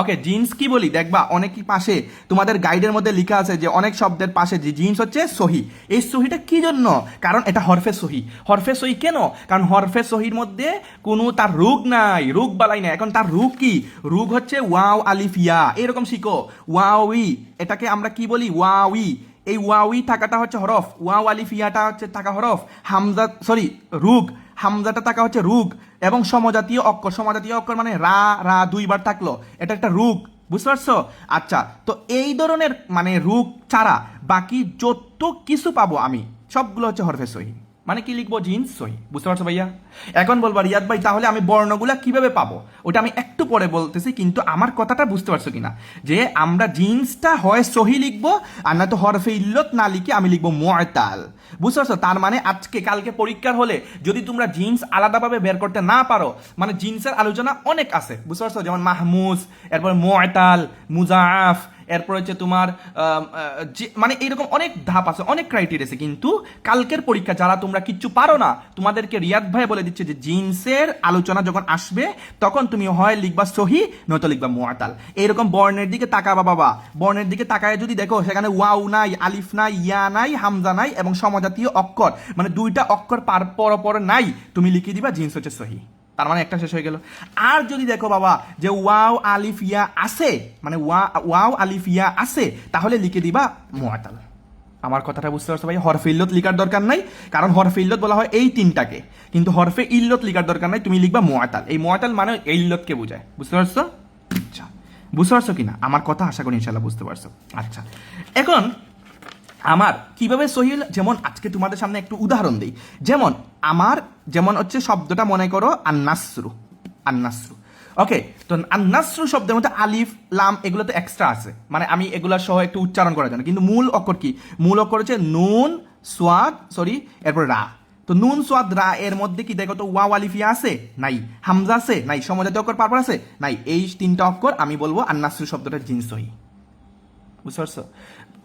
ওকে, জিন্স কি বলি দেখবা অনেক পাশে তোমাদের গাইডের মধ্যে লেখা আছে যে অনেক শব্দের পাশে যে জিন্স হচ্ছে সহি। এই সহিটা কি জন্য? কারণ এটা হরফে সহি। হরফে সহি কেন? কারণ হরফে সহির মধ্যে কোনো তার রুগ নাই, রুগ বালাই নাই। এখন তার রুগ কি? রুগ হচ্ছে ওয়াও আলিফ ইয়া, এরকম শিখো। ওয়াওই, এটাকে আমরা কি বলি? ওয়াওই। এই ওয়াওই থাকাটা হচ্ছে হরফ, ওয়াও আলিফ ইয়াটা হচ্ছে থাকা হরফ, হামজা সরি রুগ, হামজাটা থাকা হচ্ছে রুগ, এবং সমজাতীয় অক্ষর, সমজাতীয় অক্ষর মানে রা রা দুইবার থাকলো, এটা একটা রুগ। বুঝতে পারছো? আচ্ছা, তো এই ধরনের মানে রুগ ছাড়া বাকি যত কিছু পাবো আমি সবগুলো হচ্ছে হরফে সহি। মানে কি লিখবো? জিন্স সহি। বুঝতে পারছো ভাইয়া? এখন বলবা রিয়াদ ভাই তাহলে আমি বর্ণগুলা কিভাবে পাবো? ওটা আমি একটু পরে বলতেছি, কিন্তু আমার কথাটা বুঝতে পারছো কিনা, যে আমরা জিন্সটা হয় সহি লিখবো, আর না তো হরফে ইল্লত না লিখে আমি লিখবো মুআতাল। বুঝতে পারছো? তার মানে আজকে কালকে পরীক্ষার হলে যদি তোমরা জিন্স আলাদাভাবে বের করতে না পারো, মানে জিন্সের আলোচনা অনেক আছে, বুঝতে পারছো? যেমন মাহমুজ, এরপর মুআতাল, মুজাআফ, এরপর হচ্ছে তোমার মানে এইরকম অনেক ধাপ আছে, অনেক ক্রাইটেরিয়া আছে। কিন্তু কালকের পরীক্ষা যারা তোমরা কিচ্ছু পারো না, তোমাদেরকে রিয়াদ ভাই বলে দিচ্ছে যে জিন্সের আলোচনা যখন আসবে তখন তুমি হয় লিখবা সহি, নয়তো লিখবা মুআতাল। এইরকম বর্ণের দিকে তাকাবা বাবা, বর্ণের দিকে তাকায় যদি দেখো সেখানে ওয়াও নাই, আলিফ নাই, ইয়া নাই, হামজা নাই, এবং সমজাতীয় অক্ষর মানে দুইটা অক্ষর পর নাই, তুমি লিখে দিবা জিন্স হচ্ছে সহি। তার মানে একটা শেষ হয়ে গেল। আর যদি দেখো বাবা যে ওয়াও আলিফ ইয়া আছে, মানে ওয়াও আলিফ ইয়া আছে, তাহলে লিখে দিবা মুআতাল। আমার কথাটা বুঝতে পারছো ভাই? হরফে ইল্লত লিখার দরকার নাই, কারণ হরফে ইল্লত বলা হয় এই তিনটাকে, কিন্তু হরফে ইল্লত লিখার দরকার নাই, তুমি লিখবা মুআতাল। এই মুআতাল মানে এই ইল্লতকে বোঝায়। বুঝতে পারছো? আচ্ছা, বুঝতে পারছো কিনা আমার কথা? আশা করি ইনশাল্লাহ বুঝতে পারছো। আচ্ছা, এখন আমার কিভাবে সহি, যেমন আজকে তোমাদের সামনে একটু উদাহরণ দিই। যেমন আমার যেমন হচ্ছে শব্দটা মনে করো আন্নাসরু, আন্নাসরু। ওকে, তো আন্নাসরু শব্দের মধ্যে আলিফ লাম এগুলো তো এক্সট্রা আছে, মানে আমি এগুলা সহ একটু উচ্চারণ করার জন্য, কিন্তু মূল অক্ষর কি? মূল অক্ষর হচ্ছে নুন সোয়াদ সরি এরপর রা। তো নুন সোয়াদ রা এর মধ্যে কি দেখো তো ওয়াও আলিফিয়া আছে? নাই। হামজা আছে? নাই। সমজাতীয় অক্ষর পারপর আছে? নাই। এই তিনটা অক্ষর আমি বলবো আন্নাসরু শব্দটা জিন্স সহি। বুঝতে পারছো?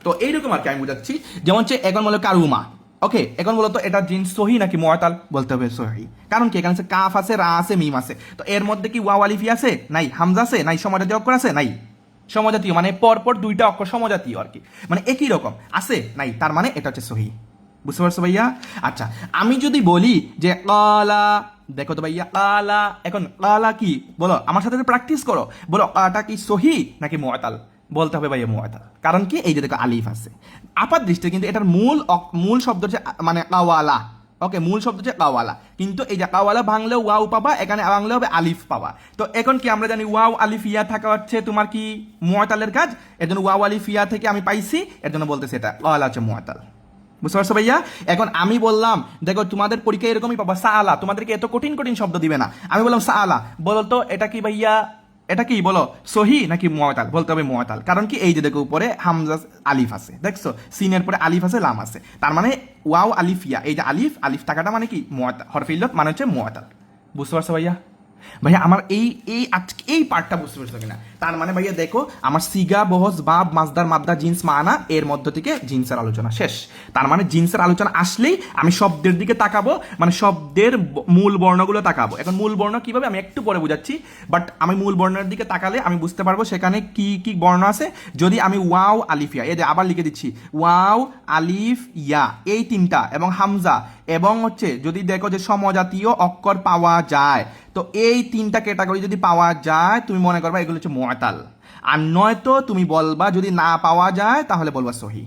তো এইরকম আর কি আমি বুঝাচ্ছি। যেমন হচ্ছে এখন বলো কারুমা। ওকে, এখন বলো তো এটা জিন্স সহি নাকি মুআতাল? বলতে হবে সহি। কারণ কি? এখানে কাফ আছে, রা আছে, মিম আছে। তো এর মধ্যে কি ওয়াও আলিফি আছে? নাই। হামজা আছে? নাই। সমজাতীয় অক্ষর আছে? নাই। সমজাতীয় মানে পরপর দুইটা অক্ষর সমজাতীয় আর কি, মানে একই রকম আছে? নাই। তার মানে এটা হচ্ছে সহি। বুঝতে পারছো ভাইয়া? আচ্ছা, আমি যদি বলি যে কালা, দেখো তো ভাইয়া কালা, এখন কালা কি বলো, আমার সাথে প্র্যাকটিস করো, বলো কাটা কি সহি নাকি মুআতাল? বলতে হবে ভাইয়া মুআতাল। কারণ কি? এই যে দেখো আলিফ আছে আপাত দৃষ্টিতে, কিন্তু এটার মূল শব্দ হচ্ছে মানে কাওয়ালা। ওকে, মূল শব্দ হচ্ছে কাওয়ালা, কিন্তু এই যে কাওয়ালা ভাঙলেও ওয়াও পাবা, এখানে ভাঙলেও হবে আলিফ পাবা। তো এখন কি আমরা জানি ওয়াও আলিফ ইয়া থাকা হচ্ছে তোমার কি মুআতালের কাজ, এর জন্য ওয়াও আলিফ ইয়া থেকে আমি পাইছি, এর জন্য বলতেছি এটা কাওয়ালা হচ্ছে মুআতাল। বুঝতে পারছো ভাইয়া? এখন আমি বললাম দেখো তোমাদের পরীক্ষা এরকমই পাবা সাআলা, তোমাদেরকে এত কঠিন কঠিন শব্দ দিবে না। আমি বললাম সাআলা, বলো তো এটা কি ভাইয়া, এটা কি বলো সহি নাকি মুআতাল? বলতে হবে মুআতাল। কারণ কি? এই যে দেখো উপরে হামজা আলিফ আছে, দেখছো সিনের পরে আলিফ আছে, লাম আছে, তার মানে ওয়াও আলিফ ইয়া, এই যে আলিফ আলিফ টাকাটা মানে কি মুআতাল, হরফে ইল্লত মানে হচ্ছে মুআতাল। বুঝতে পারছো ভাইয়া? ভাইয়া আমার এই আজকে এই পার্টটা বুঝতে পারছো কিনা? তার মানে ভাইয়া দেখো আমার সিগা বহস বাব মাজদার মাদ্দা জিন্স মানা এর মধ্য থেকে জিন্সের আলোচনা শেষ। তার মানে জিন্সের আলোচনা আসলেই আমি শব্দের দিকে তাকাবো, মানে শব্দের মূল বর্ণগুলো তাকাবো। এখন মূল বর্ণ কিভাবে আমি একটু পরে বুঝাচ্ছি, বাট আমি মূল বর্ণের দিকে তাকালে আমি বুঝতে পারবো সেখানে কি কি বর্ণ আছে। যদি আমি ওয়াও আলিফ ইয়া, এই যে আবার লিখে দিচ্ছি ওয়াও আলিফ ইয়া এই তিনটা, এবং হামজা, এবং হচ্ছে যদি দেখো যে সমজাতীয় অক্ষর পাওয়া যায়, তো এই তিনটা ক্যাটাগরি যদি পাওয়া যায় তুমি মনে করবা এগুলো হচ্ছে মুআতাল। আর নয়তো তুমি বলবা যদি না পাওয়া যায় তাহলে বলবা সহি।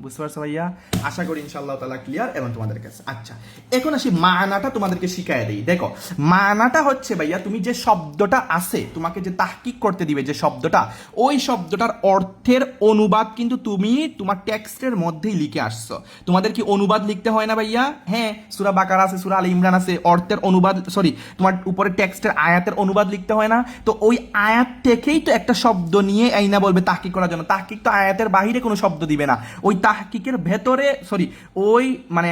বুঝতে পারছো ভাইয়া? আশা করি ইনশাআল্লাহ তাআলা ক্লিয়ার এবং তোমাদের কাছে। আচ্ছা, এখন আসি মানাটা তোমাদেরকে শিখাই দেই। দেখো মানাটা হচ্ছে ভাইয়া তুমি যে শব্দটা আছে তোমাকে যে তাহকিক করতে দিবে যে শব্দটা, ওই শব্দটার অর্থের অনুবাদ কিন্তু তুমি তোমার টেক্সটের মধ্যেই লিখে আসছো। তোমাদের কি অনুবাদ লিখতে হয় না ভাইয়া? হ্যাঁ, সূরা বাকারা আছে, সূরা আলে ইমরান আছে, অর্থের অনুবাদ সরি তোমার উপরে টেক্সটের আয়াতের অনুবাদ লিখতে হয় না? তো ওই আয়াত থেকেই তো একটা শব্দ নিয়ে আইনা বলবে তাহকিক করার জন্য। তাহকিক তো আয়াতের বাহিরে কোনো শব্দ দিবে না, ওই তাহকিকের ভেতরে সরি ওই মানে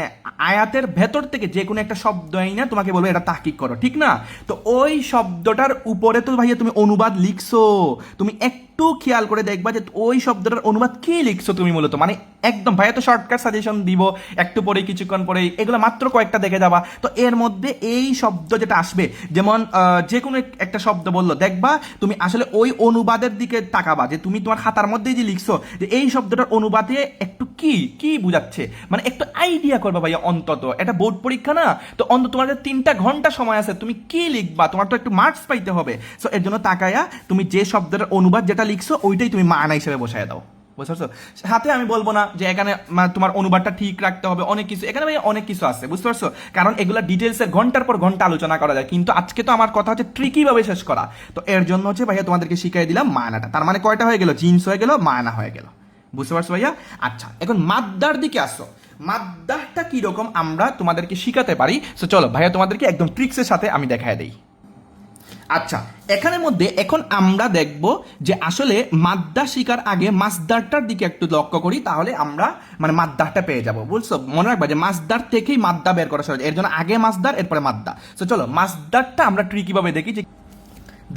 আয়াতের ভেতর থেকে যে কোনো একটা শব্দ আইনা তোমাকে বলবে এটা তাহকিক করো, ঠিক না? তো ওই শব্দটার উপরে তো ভাইয়া তুমি অনুবাদ লিখছো, তুমি একটু খেয়াল করে দেখবা যে ওই শব্দটার অনুবাদ কি লিখছো তুমি মূলত, মানে একদম ভাইয়া তো শর্টকাট সাজেশন দিব একটু পরে কিছুক্ষণ পরে, এগুলো মাত্র কয়েকটা দেখে যাবা। তো এর মধ্যে এই শব্দ যেটা আসবে, যেমন যে কোনো একটা শব্দ বললো, দেখবা তুমি আসলে ওই অনুবাদের দিকে তাকাবা, যে তুমি তোমার খাতার মধ্যে যে লিখছো যে এই শব্দটার অনুবাদে একটু কি কি বুঝাচ্ছে, মানে একটু আইডিয়া করবা ভাইয়া। অন্তত এটা বোর্ড পরীক্ষা না, তো অন্তত তোমার 3টা ঘন্টা সময় আছে, তুমি কি লিখবা, তোমার তো একটু মার্কস পাইতে হবে। সো এর জন্য তাকায়া তুমি যে শব্দের অনুবাদ যেটা লিখছো ওইটাই তুমি মানা হিসেবে বসায় দাও, বুঝতে পারছো? হাতে আমি বলবো না যে এখানে তোমার অনুবাদটা ঠিক রাখতে হবে, অনেক কিছু এখানে ভাই অনেক কিছু আছে, বুঝতে পারছো? কারণ এগুলা ডিটেলসে ঘন্টার পর ঘন্টা আলোচনা করা যায়, কিন্তু আজকে তো আমার কথা হচ্ছে ট্রিকি ভাবে শেষ করা। তো এর জন্য হচ্ছে ভাইয়া তোমাদেরকে শিখিয়ে দিলাম মানাটা। তার মানে কয়টা হয়ে গেল? জিন্স হয়ে গেল, মানা হয়ে গেল, বুঝতে পারছো ভাইয়া? আচ্ছা, এখন মাদ্দার দিকে আসো। মাদ্দাটা কিরকম আমরা তোমাদেরকে শিখাতে পারি। সো চলো ভাইয়া তোমাদেরকে একদম ট্রিক্সের সাথে আমি দেখায় দেই। আচ্ছা, এখানের মধ্যে এখন আমরা দেখব যে আসলে মাদ্দা শিকার আগে মাসদারটার দিকে একটু লক্ষ্য করি, তাহলে আমরা মানে মাদ্দারটা পেয়ে যাব, বুঝছো? মনে রাখবা যে মাসদার থেকেই মাদ্দা বের করা সহজ, এর জন্য আগে মাসদার এরপরে মাদ্দা। তো চলো মাসদারটা আমরা ট্রিকি ভাবে দেখি। যে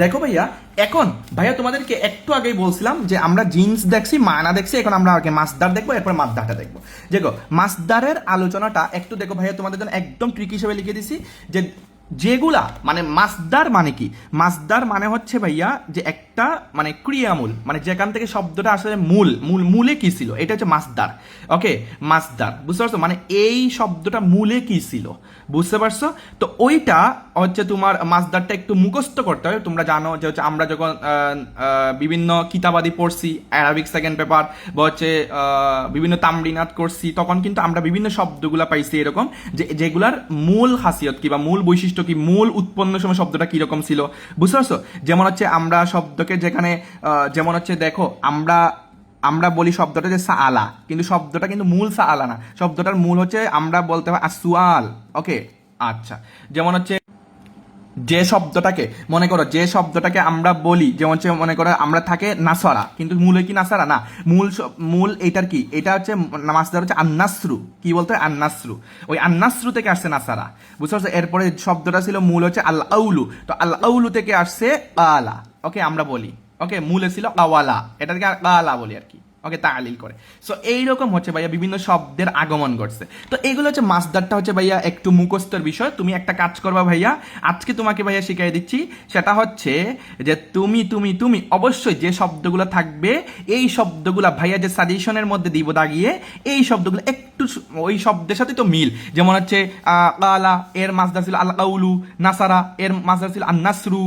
দেখো ভাইয়া, এখন ভাইয়া তোমাদেরকে একটু আগেই বলছিলাম যে আমরা জিন্স দেখছি, মানা দেখছি, এখন আমরা আগে মাসদার দেখবো, এরপর মাদ্দাটা দেখবো। দেখো মাসদারের আলোচনাটা একটু দেখো ভাইয়া, তোমাদের জন্য একদম ট্রিকি হিসেবে লিখে দিছি যে যেগুলা মানে মাসদার মানে কি? মাসদার মানে হচ্ছে ভাইয়া যে একটা মানে ক্রিয়ামূল, মানে যেখান থেকে শব্দটা আসলে মূলে কি ছিল, এটা হচ্ছে মাসদার। ওকে, মাসদার, বুঝতে পারছো? মানে এই শব্দটা মূলে কি ছিল, বুঝতে পারছো? তো ওইটা হচ্ছে তোমার মাসদারটা একটু মুখস্থ করতে হবে। তোমরা জানো যে হচ্ছে আমরা যখন বিভিন্ন কিতাবাদি পড়ছি, অ্যারাবিক সেকেন্ড পেপার বা হচ্ছে বিভিন্ন তামরিনাত করছি, তখন কিন্তু আমরা বিভিন্ন শব্দগুলা পাইছি এরকম যে যেগুলার মূল খাসিয়ত কি বা মূল বৈশিষ্ট্য কি, মূল উৎপন্ন সময় শব্দটা কিরকম ছিল, বুঝতে পারছো? যেমন হচ্ছে আমরা শব্দকে যেখানে যেমন হচ্ছে দেখো আমরা বলি শব্দটা যে সাআলা, কিন্তু শব্দটা কিন্তু মূল সাআলা না, শব্দটার মূল হচ্ছে আমরা বলতে হয় আসুয়াল। ওকে, আচ্ছা, যেমন হচ্ছে যে শব্দটাকে মনে করো, যে শব্দটাকে আমরা বলি, যেমন হচ্ছে মনে করো আমরা থাকে নাসারা, কিন্তু মূলে কি নাসারা না, মূল এটার কি, এটা হচ্ছে মাসদার হচ্ছে আন্নাসরু। কি বলতে হয়? আন্নাসরু। ওই আন্নাসরু থেকে আসছে নাসারা, বুঝতে পারছো? এরপরে শব্দটা ছিল মূল হচ্ছে আল আউলু, তো আল আউলু থেকে আসছে আলা। ওকে, আমরা বলি ওকে মূলে ছিল আওয়ালা, এটাকে আলা বলি আর কি। ওকে, তালিল করে। সো এইরকম হচ্ছে ভাইয়া বিভিন্ন শব্দের আগমন ঘটছে। তো এইগুলো হচ্ছে মাসদারটা হচ্ছে ভাইয়া একটু মুখস্থের বিষয়। তুমি একটা কাজ করবা ভাইয়া, আজকে তোমাকে ভাইয়া শিখিয়ে দিচ্ছি, সেটা হচ্ছে যে তুমি তুমি তুমি অবশ্যই যে শব্দগুলো থাকবে এই শব্দগুলা ভাইয়া যে সাজেশনের মধ্যে দিব দাগিয়ে, এই শব্দগুলো একটু ওই শব্দের সাথে তো মিল। যেমন হচ্ছে আলা এর মাসদার ছিল আল আউলু, নাসারা এর মাসদার ছিল আন্নাসরু,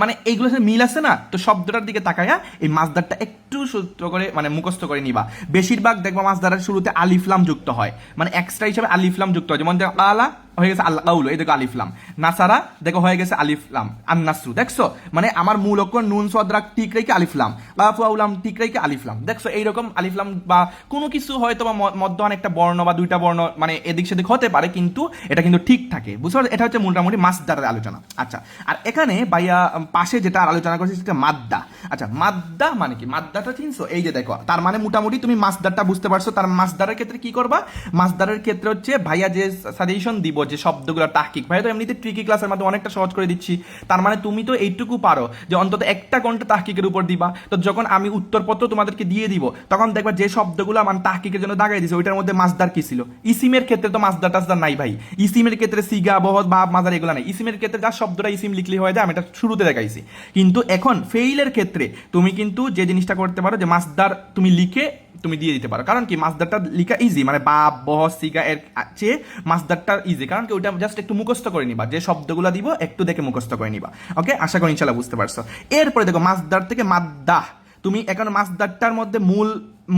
মানে এইগুলোর সাথে মিল আছে না? তো শব্দটার দিকে তাকায়া এই মাসদারটা একটু সূত্র করে মানে মুখস্থ করে নিবা। বেশিরভাগ দেখবা মাসদারের শুরুতে আলিফলাম যুক্ত হয়, মানে এক্সট্রা হিসাবে আলিফলাম যুক্ত হয়। যেমন আলা হয়ে গেছে আল আউলু, এই দেখো আলিফলাম। নাসারা দেখো হয়ে গেছে আলিফলাম। আন্নাসরু দেখছো, মানে আমার মূল অক্ষর নুন সদরা ঠিক রেখে আলিফলাম, কাফ আউলাম ঠিক রেখে আলিফলাম। দেখছো এইরকম আলিফলাম বা কোনো কিছু হয়তো বা মধ্যখানে একটা বর্ণ বা দুইটা বর্ণ মানে এদিক সেদিক হতে পারে, কিন্তু এটা কিন্তু ঠিক থাকে, বুঝতে পারছো? এটা হচ্ছে মোটামুটি মাসদারের আলোচনা। আচ্ছা, আর এখানে ভাইয়া পাশে যেটা আলোচনা করছি সেটা মাদ্দা। আচ্ছা, মাদ্দা মানে কি? মাদ্দাটা চিনছো? এই যে দেখো, তার মানে মোটামুটি তুমি মাসদারটা বুঝতে পারছো। তার মাসদারের ক্ষেত্রে কি করবা? মাসদারের ক্ষেত্রে হচ্ছে ভাইয়া যে সাজেশন দিব যে শব্দগুলো তাহকিক, ভাইয়া তো এমনিতে ট্রিকি ক্লাসের মাধ্যমে অনেকটা সহজ করে দিচ্ছি। তার মানে তুমি তো এইটুকু পারো যে অন্তত একটা ঘন্টা তাহকিকের উপর দিবা। তো যখন আমি উত্তরপত্র তোমাদেরকে দিয়ে দিব, তখন দেখবা যে শব্দগুলো মানে তাহকিকের জন্য দাগাই দিছে ওইটার মধ্যে মাসদার কি ছিল। ইসিমের ক্ষেত্রে তো মাসদার টাসদার নাই ভাই। ইসিমের ক্ষেত্রে সিগা বহত বা মাজার এগুলো নাই। ইসিমের ক্ষেত্রে যা শব্দটা ইসিম লিখলে হয়ে যায়, আমি এটা শুরুতে দেখাইছি। কিন্তু এখন ফেইলের ক্ষেত্রে তুমি কিন্তু যে জিনিসটা করতে পারো যে মাসদার তুমি লিখে তুমি দিয়ে দিতে পারো। কারণ কি? মাসদারটা লিখা ইজি, মানে বাপ বহ সিগা এর চেয়ে মাসদারটা ইজি। কারণ কি? ওইটা জাস্ট একটু মুখস্থ করে নিবা, যে শব্দগুলো দিব একটু দেখে মুখস্থ করে নিবা। ওকে, আশা করি ইনশাল্লাহ বুঝতে পারছো। এরপরে দেখো মাসদার থেকে মাদ্দা, তুমি এখন মাসদারটার মধ্যে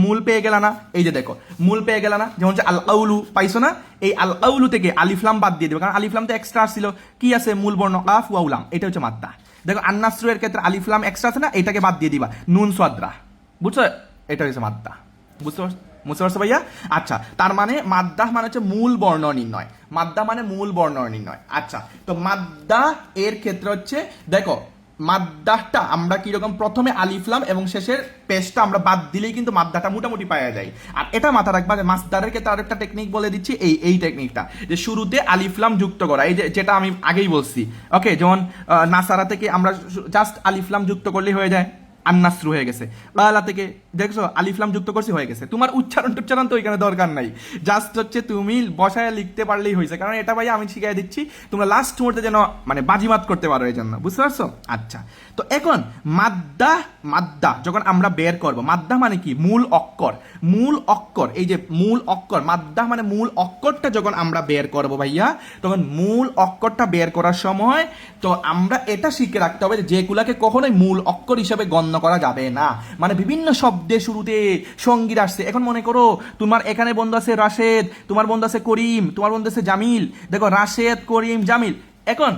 মূল পেয়ে গেলা না? এই যে দেখো মূল পেয়ে গেলা না? যেমন হচ্ছে আল আউলু পাইছো না? এই আল আউলু থেকে আলিফলাম বাদ দিয়ে দেবে, কারণ আলিফলাম তো এক্সট্রা ছিল। কি আছে? মূল বর্ণ কাফ ওয়াউলাম, এটা হচ্ছে মাদ্দা। দেখো আন্নাসরু এর ক্ষেত্রে আলিফলাম এক্সট্রা আছে না? এটাকে বাদ দিয়ে দিবা, নুন সাদরা, বুঝছো? এটা হচ্ছে মাদ্দা, বুঝতে পারছো ভাইয়া? আচ্ছা, তার মানে মাদ্দা মানে হচ্ছে মূল বর্ণ নির্ণয়। মাদ্দা মানে মূল বর্ণ নির্ণয়। আচ্ছা, তো মাদ্দা এর ক্ষেত্রে হচ্ছে দেখো মাদ্দাটা আমরা কিরকম, প্রথমে আলিফলাম এবং শেষের পেশটা আমরা বাদ দিলেই কিন্তু মাদ্দাটা মোটামুটি পাওয়া যায়। আর এটা মাথা রাখবা যে মাসদারের ক্ষেত্রে আরেকটা টেকনিক বলে দিচ্ছি, এই টেকনিকটা যে শুরুতে আলিফলাম যুক্ত করা, এই যেটা আমি আগেই বলছি। ওকে, যেমন নাসারা থেকে আমরা জাস্ট আলিফলাম যুক্ত করলেই হয়ে যায়, আন্নাসরু হয়ে গেছে। আলা থেকে দেখছো আলিফলাম যুক্ত করছি, হয়ে গেছে। তোমার উচ্চারণ টুচ্চারণ তো এখানে দরকার নাই, জাস্ট হচ্ছে তুমি বসায় লিখতে পারলেই হয়েছে। কারণ এটা ভাই আমি শিখাই দিচ্ছি, তোমরা লাস্ট মুহূর্তে যেন মানে বাজিমাত করতে পারো এই জন্য, বুঝতে পারছো? আচ্ছা, তো এখন মাদ্দা, মাদ্দা যখন আমরা বের করব, মাদ্দা মানে কি? মূল অক্ষর, মূল অক্ষর, এই যে মূল অক্ষর, মাদ্দা মানে মূল অক্ষরটা যখন আমরা বের করব ভাইয়া, তখন মূল অক্ষরটা বের করার সময় তো আমরা এটা শিখে রাখতে হবে যেগুলাকে কখনোই মূল অক্ষর হিসেবে গণ্য করা যাবে না। মানে বিভিন্ন শব্দের শুরুতে সঙ্গীত আসছে। এখন মনে করো তোমার এখানে বন্ধু আছে রাশেদ, তোমার বন্ধু আছে করিম, তোমার বন্ধু আছে জামিল। দেখো রাশেদ, করিম, জামিল, এখন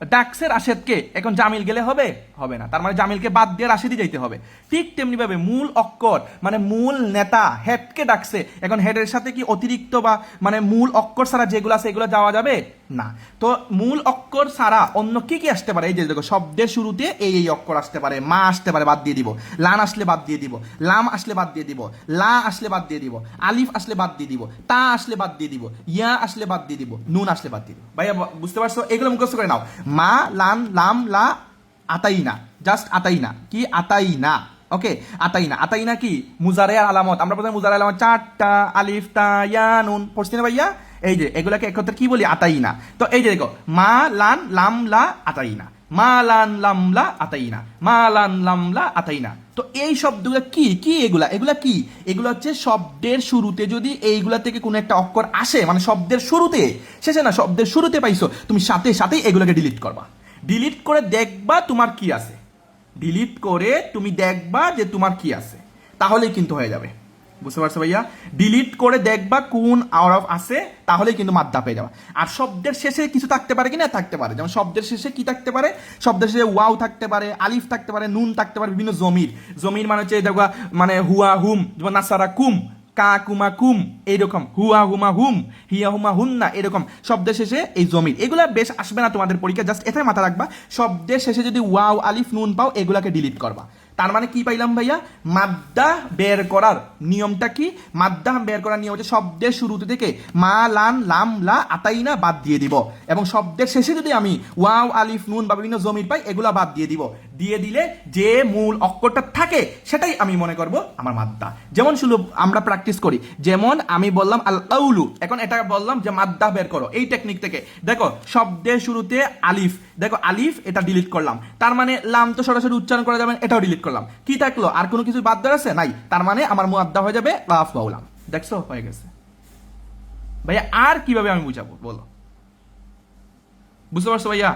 ডাকছে রাশেদকে, এখন জামিল গেলে হবে? হবে না। তার মানে জামিলকে বাদ দিয়ে রাশেদই যাইতে হবে। ঠিক তেমনি ভাবে মূল অক্ষর মানে মূল নেতা হেডকে ডাকছে, এখন হেডের সাথে কি অতিরিক্ত বা মানে মূল অক্ষর ছাড়া যেগুলো আছে এগুলো যাওয়া যাবে না। তো মূল অক্ষর ছাড়া অন্য কি কি আসতে পারে? এই যে দেখো শব্দের শুরুতে এই অক্ষর আসতে পারে, মা আসতে পারে, বাদ দিয়ে দিব। লান আসলে বাদ দিয়ে দিব, লাম আসলে বাদ দিয়ে দিব, লা আসলে বাদ দিয়ে দিব, আলিফ আসলে বাদ দিয়ে দিব, তা আসলে বাদ দিয়ে দিব, ইয়া আসলে বাদ দিয়ে দিব, নুন আসলে বাদ দিয়ে দিব। ভাইয়া বুঝতে পারছো? এগুলো মুখস্থ করে নাও। মা, লান, লাম, লা, আতাইনা, জাস্ট আতাইনা। কি? আতাইনা। ওকে, আতাইনা। আতাইনা কি? মুজারের আলামত। আমরা প্রথমে মুজারের আলামত চারটা, আলিফ, তা, ইয়া, নুন পড়ছি না ভাইয়া? এই যে এগুলাকে একত্রে কি বলি? আতাইনা। তো এই যে দেখো মা, লান, লাম, লা, আতাইনা, মা, লান, লাম, লা, আতাইনা, মা, লান, লাম, লা, আতাইনা। তো এই শব্দগুলো কি কি? এগুলা এগুলা কি? এগুলো হচ্ছে শব্দের শুরুতে যদি এইগুলা থেকে কোনো একটা অক্ষর আসে, মানে শব্দের শুরুতে, শেষে না, শব্দের শুরুতে পাইছো, তুমি সাথে সাথেই এগুলোকে ডিলিট করবা। ডিলিট করে দেখবা তোমার কি আছে, ডিলিট করে তুমি দেখবা যে তোমার কি আছে, তাহলেই কিন্তু হয়ে যাবে। বুঝতে পারছো ভাইয়া? ডিলিট করে দেখবা কোন আওয়ার আছে, তাহলেই কিন্তু মাদ্দা পেয়ে যাবা। আর শব্দের শেষে কিছু থাকতে পারে কি না? থাকতে পারে। যেমন শব্দের শেষে কি থাকতে পারে? শব্দের শেষে ওয়াও থাকতে পারে, আলিফ থাকতে পারে, নুন থাকতে পারে, বিভিন্ন জমির। জমির মানে হচ্ছে দেখবা মানে হুয়া হুম, যেমন নাসারা কুম, কা কুমা কুম, এইরকম হুয়া হুমা হুম, হিয়া হুমা হুন্না, এরকম শব্দের শেষে এই জমির। এগুলা বেশ আসবে না তোমাদের পরীক্ষা, জাস্ট এটাই মাথা রাখবা। শব্দের শেষে যদি ওয়াও, আলিফ, নুন পাও, এগুলাকে ডিলিট করবা। তার মানে কি পাইলাম ভাইয়া? মাদ্দা বের করার নিয়মটা কি? মাদ্দা বের করার নিয়ম হচ্ছে শব্দের শুরুতে থেকে মা, লান, লাম, লা, আতাইনা বাদ দিয়ে দিব, এবং শব্দের শেষে যদি আমি ওয়াও, আলিফ, নুন বা বিভিন্ন জমির পাই, এগুলা বাদ দিয়ে দিব। দিয়ে দিলে যে মূল অক্ষরটা থাকে সেটাই আমি মনে করব আমার মাদ্দা। যেমন শুধু আমরা প্র্যাকটিস করি, যেমন আমি বললাম আল কাউলু, এখন এটা বললাম যে মাদ্দা বের করো এই টেকনিক থেকে। দেখো শব্দের শুরুতে আলিফ, দেখো আলিফ, এটা ডিলিট করলাম, তার মানে লাম তো সরাসরি উচ্চারণ করা যাবে, এটাও ডিলিট করলাম। কি থাকলো? আর কোনো কিছু বাদ দেওয়ার আছে? নাই। তার মানে আমার মুআদ্দা হয়ে যাবে লাফ বাউলাম। দেখছো? হয়ে গেছে ভাইয়া। আর কিভাবে আমি বুঝাবো বলো? বুঝতে পারছো ভাইয়া?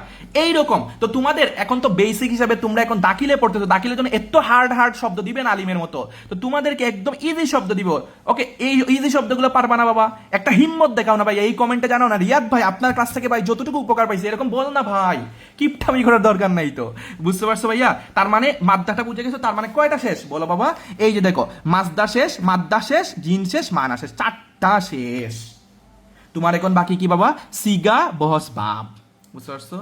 এইরকম তো তোমাদের এখন তো বেসিক হিসাবে তোমরা এখন দাখিলে পড়তেছো, দাখিলের জন্য এত হার্ড হার্ড শব্দ দিবেন আলিমের মতো, তো তোমাদেরকে একদম ইজি শব্দ দিব। ওকে, এই ইজি শব্দগুলো পারবা না বাবা? একটা হিম্মত দেখাও না ভাই, এই কমেন্টে জানাও না রিয়াদ ভাই আপনার ক্লাস থেকে ভাই যতটুকু উপকার পাইছে, এরকম বল না ভাই, কিপটামি করার দরকার নাই তো। বুঝতে পারছো ভাইয়া? তার মানে মাদ্দাটা বুঝে গেছো। তার মানে কয়টা শেষ বলো বাবা? এই যে দেখো মাদ্দা শেষ, মাদ্দা শেষ, জিন শেষ, মানা শেষ, চারটা শেষ। তোমার এখন বাকি কি বাবা? সিগা, বহস, বাব। বুঝতে পারছো?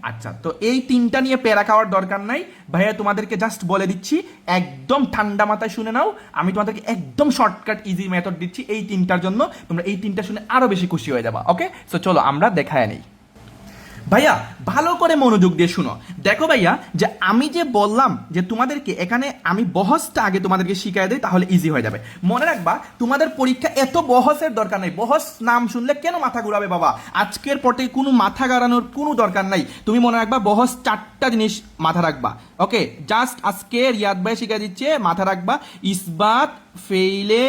আচ্ছা, তো এই তিনটা নিয়ে প্যারা খাওয়ার দরকার নাই ভাইয়া, তোমাদেরকে জাস্ট বলে দিচ্ছি, একদম ঠান্ডা মাথায় শুনে নাও। আমি তোমাদেরকে একদম শর্টকাট ইজি মেথড দিচ্ছি এই তিনটার জন্য, তোমরা এই তিনটা শুনে আরো বেশি খুশি হয়ে যাবা। ওকে, সো চলো আমরা দেখায় নেই। ভাইয়া ভালো করে মনোযোগ দিয়ে শুনো। দেখো ভাইয়া, যে আমি যে বললাম যে তোমাদেরকে এখানে আমি বহসটা আগে তোমাদেরকে শিখাই দেই, তাহলে ইজি হয়ে যাবে। মনে রাখবা তোমাদের পরীক্ষা এত বহসের দরকার নেই। বহস নাম শুনলে কেন মাথা ঘুরাবে বাবা? আজকের পর থেকে কোনো মাথা গাড়ানোর কোনো দরকার নাই। তুমি মনে রাখবা বহস চারটা জিনিস মাথা রাখবা। ওকে, জাস্ট আজকে রিয়াদ ভাই শিখাই দিচ্ছে, মাথা রাখবা ইসবাত, ফেইলে,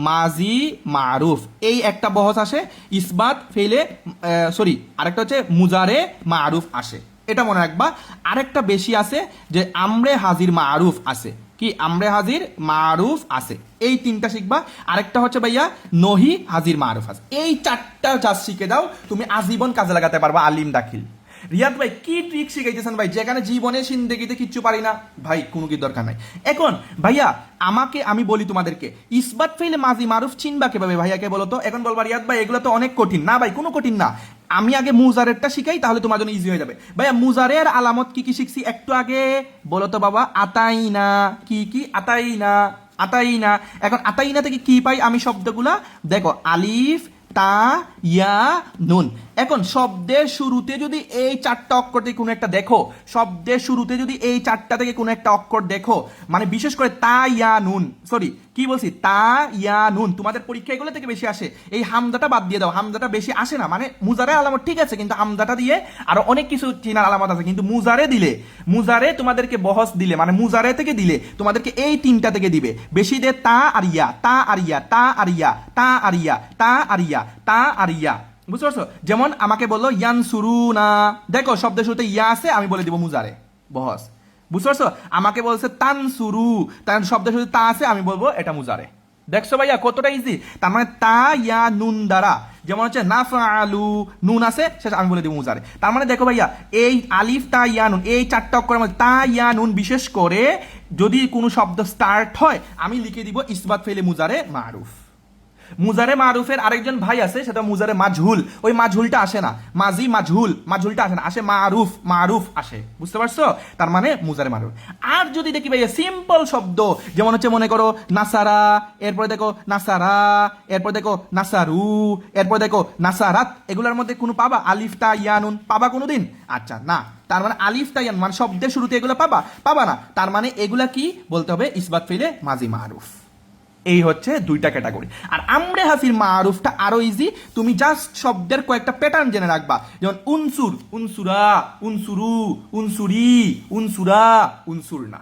মাজি, মারুফ, এই একটা বহস আসে। ইসবাত, ফেলে, সরি আরেকটা হচ্ছে মুজারে মারুফ আসে, এটা মনে রাখবা। আরেকটা বেশি আছে যে আমরে হাজির মারুফ আছে। কি? আমরে হাজির মারুফ আছে, এই তিনটা শিখবা। আরেকটা হচ্ছে ভাইয়া নহি হাজির মারুফ আছে। এই চারটা জাস্ট শিখে দাও, তুমি আজীবন কাজে লাগাতে পারবা আলিম দাখিল। রিয়াদ ভাই কি ট্রিক শিখাইতেছেন ভাই, যেখানে জীবনে সিন্দেগিতে কিচ্ছু পারি না ভাই, কোনো কি দরকার নাই। এখন ভাইয়া আমাকে আমি বলি তোমাদেরকে, ইসবাত ফেলে মাজি মারুফ চিনবা কিভাবে ভাইয়াকে বলো তো? এখন বলবা রিয়াদ ভাই এগুলো তো অনেক কঠিন। না ভাই, কোনো কঠিন না। আমি আগে মুজারেরটা শিখাই, তাহলে তোমার জন্য ইজি হয়ে যাবে। ভাইয়া মুজারের আলামত কি কি শিখছি একটু আগে বলো তো বাবা? আতাইনা। কি কি? আতাইনা, আতাইনা। এখন আতাইনা থেকে কি পাই আমি শব্দগুলা? দেখো আলিফ, তা, ইয়া, নুন, এখন শব্দের শুরুতে যদি এই চারটা অক্ষর থেকে কোনো একটা দেখো, শব্দের শুরুতে যদি এই চারটা থেকে কোনো একটা অক্ষর দেখো, মানে বিশেষ করে তা ইয়া নুন, সরি কি বলছি, তা ইয়া নুন, তোমাদের পরীক্ষা এগুলো থেকে বেশি আসে, এই হামজাটা বাদ দিয়ে দাও, হামজাটা বেশি আসে না, মানে মুজারে আলামত ঠিক আছে, কিন্তু হামজাটা দিয়ে আরো অনেক কিছু চিনার আলামত আছে, কিন্তু মুজারে দিলে, মুজারে তোমাদেরকে বহস দিলে, মানে মুজারে থেকে দিলে তোমাদেরকে এই তিনটা থেকে দিবে, বেশি দে তা আর ইয়া, তা আর ইয়া, তা আর ইয়া, তা আর ইয়া, তা আর ইয়া, তা আর ইয়া, বুঝতে পারছো? যেমন আমাকে বললো ইয়ান সুরু না, দেখো শব্দের শুরুতে ইয়া আছে, আমি বলে দিব মুজারে বহস, বুঝতে পারছো? আমাকে বলছে তান সুরু, তার শব্দের শুরুতে তা আছে, আমি বলবো এটা মুজারে। দেখছো ভাইয়া কতটা ইজি? তার মানে তা ইয়া নুন দ্বারা, যেমন হচ্ছে নাফআলু, নুন আছে সেটা আমি বলে দিব মুজারে। তার মানে দেখো ভাইয়া, এই আলিফ তা ইয়া নুন, এই চারটা অক্ষরের মধ্যে তা ইয়া নুন বিশেষ করে যদি কোনো শব্দ স্টার্ট হয়, আমি লিখে দিব ইসবাত ফেলে মুজারে মারুফ। মুজারে মারুফের আরেকজন ভাই আছে, সেটা মুজারে মাজহুল, ওই মাজহুলটা আসে না, মাজি মাজহুল, মাজহুলটা আসে না, আসে মারুফ, মারুফ আসে, বুঝতে পারছো? তার মানে মুজারে মারুফ। আর যদি দেখি ভাইয়া সিম্পল শব্দ, যেমন হচ্ছে মনে করো নাসারা, এরপরে দেখো নাসারা, এরপর দেখো নাসারু, এরপর দেখো নাসারাত, এগুলোর মধ্যে কোনো পাবা আলিফ তা ইয়ানুন পাবা কোনোদিন? আচ্ছা না, তার মানে আলিফ তা ইয়ান মানে শব্দের শুরুতে এগুলো পাবা, পাবা না, তার মানে এগুলা কি বলতে হবে ইসবাত ফেলে মাজি মারুফ। এই হচ্ছে দুইটা ক্যাটাগরি। আর আমরে হাসির মারুফটা আরো ইজি, তুমি জাস্ট শব্দের কয়েকটা প্যাটার্ন জেনে রাখবা, যেমন উনসুর, উনসুরা, উনসুরু, উনসুরি, উনসুরা, উনসুরনা,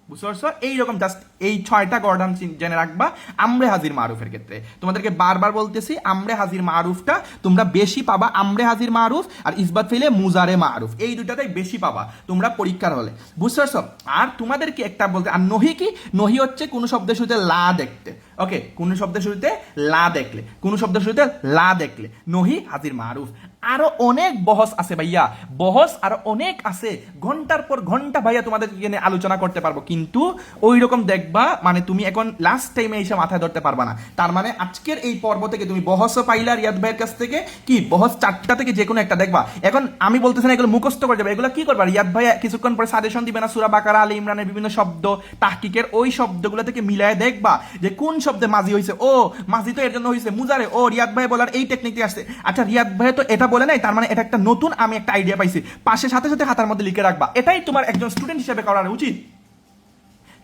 বুঝতে পারছো? এইরকম জাস্ট এই 6টা গর্ডান জেনে রাখবা আমরে হাজির মারুফের ক্ষেত্রে। তোমাদেরকে বারবার বলতেছি, আমরে হাজির মারুফটা তোমরা বেশি পাবা, আমরে হাজির মারুফ আর ইসবাত ফেলে মুজারে মারুফ, এই দুটাতেই বেশি পাবা তোমরা পরীক্ষার হলে, বুঝতে পারছো? আর তোমাদেরকে একটা বলতে, আর নহি কি, নহি হচ্ছে কোন শব্দের শুরুতে লা দেখতে, ওকে, কোন শব্দের শুরুতে লা দেখলে, কোন শব্দের শুরুতে লা দেখলে নহি হাজির মারুফ। আরো অনেক বহস আছে ভাইয়া, বহস আরো অনেক আছে, ঘন্টার পর ঘন্টা ভাইয়া তোমাদের এখানে আলোচনা করতে পারবো, কিন্তু ওই রকম দেখবা মানে তুমি এখন লাস্ট টাইমে এসে মাথায় ধরতে পারবা না। তার মানে আজকের এই পর্ব থেকে তুমি বহসও পাইলা রিয়াদ ভাইয়ের কাছ থেকে, কি বহস 4টা থেকে যে কোনো একটা দেখবা। এখন আমি বলতেছি না এগুলো মুখস্থ করে যাবে, এগুলো কি করবা, রিয়াদ ভাই কিছুক্ষণ পরে সাজেশন দিবে না, সূরা বাকারা, আলে ইমরানের বিভিন্ন শব্দ, তাহকিকের ওই শব্দগুলো থেকে মিলায় দেখবা যে কোন শব্দে মাজি হয়েছে, ও মাজি তো এর জন্য হয়েছে মুজারে, ও রিয়াদ ভাই বলার এই টেকনিক দিয়ে আসছে, আচ্ছা রিয়াদ ভাই তো এটা বলে নাই, তার মানে এটা একটা নতুন আমি একটা আইডিয়া পাইছি, পাশে সাথে সাথে খাতার মধ্যে লিখে রাখবা, এটাই তোমার একজন স্টুডেন্ট হিসেবে করার উচিত।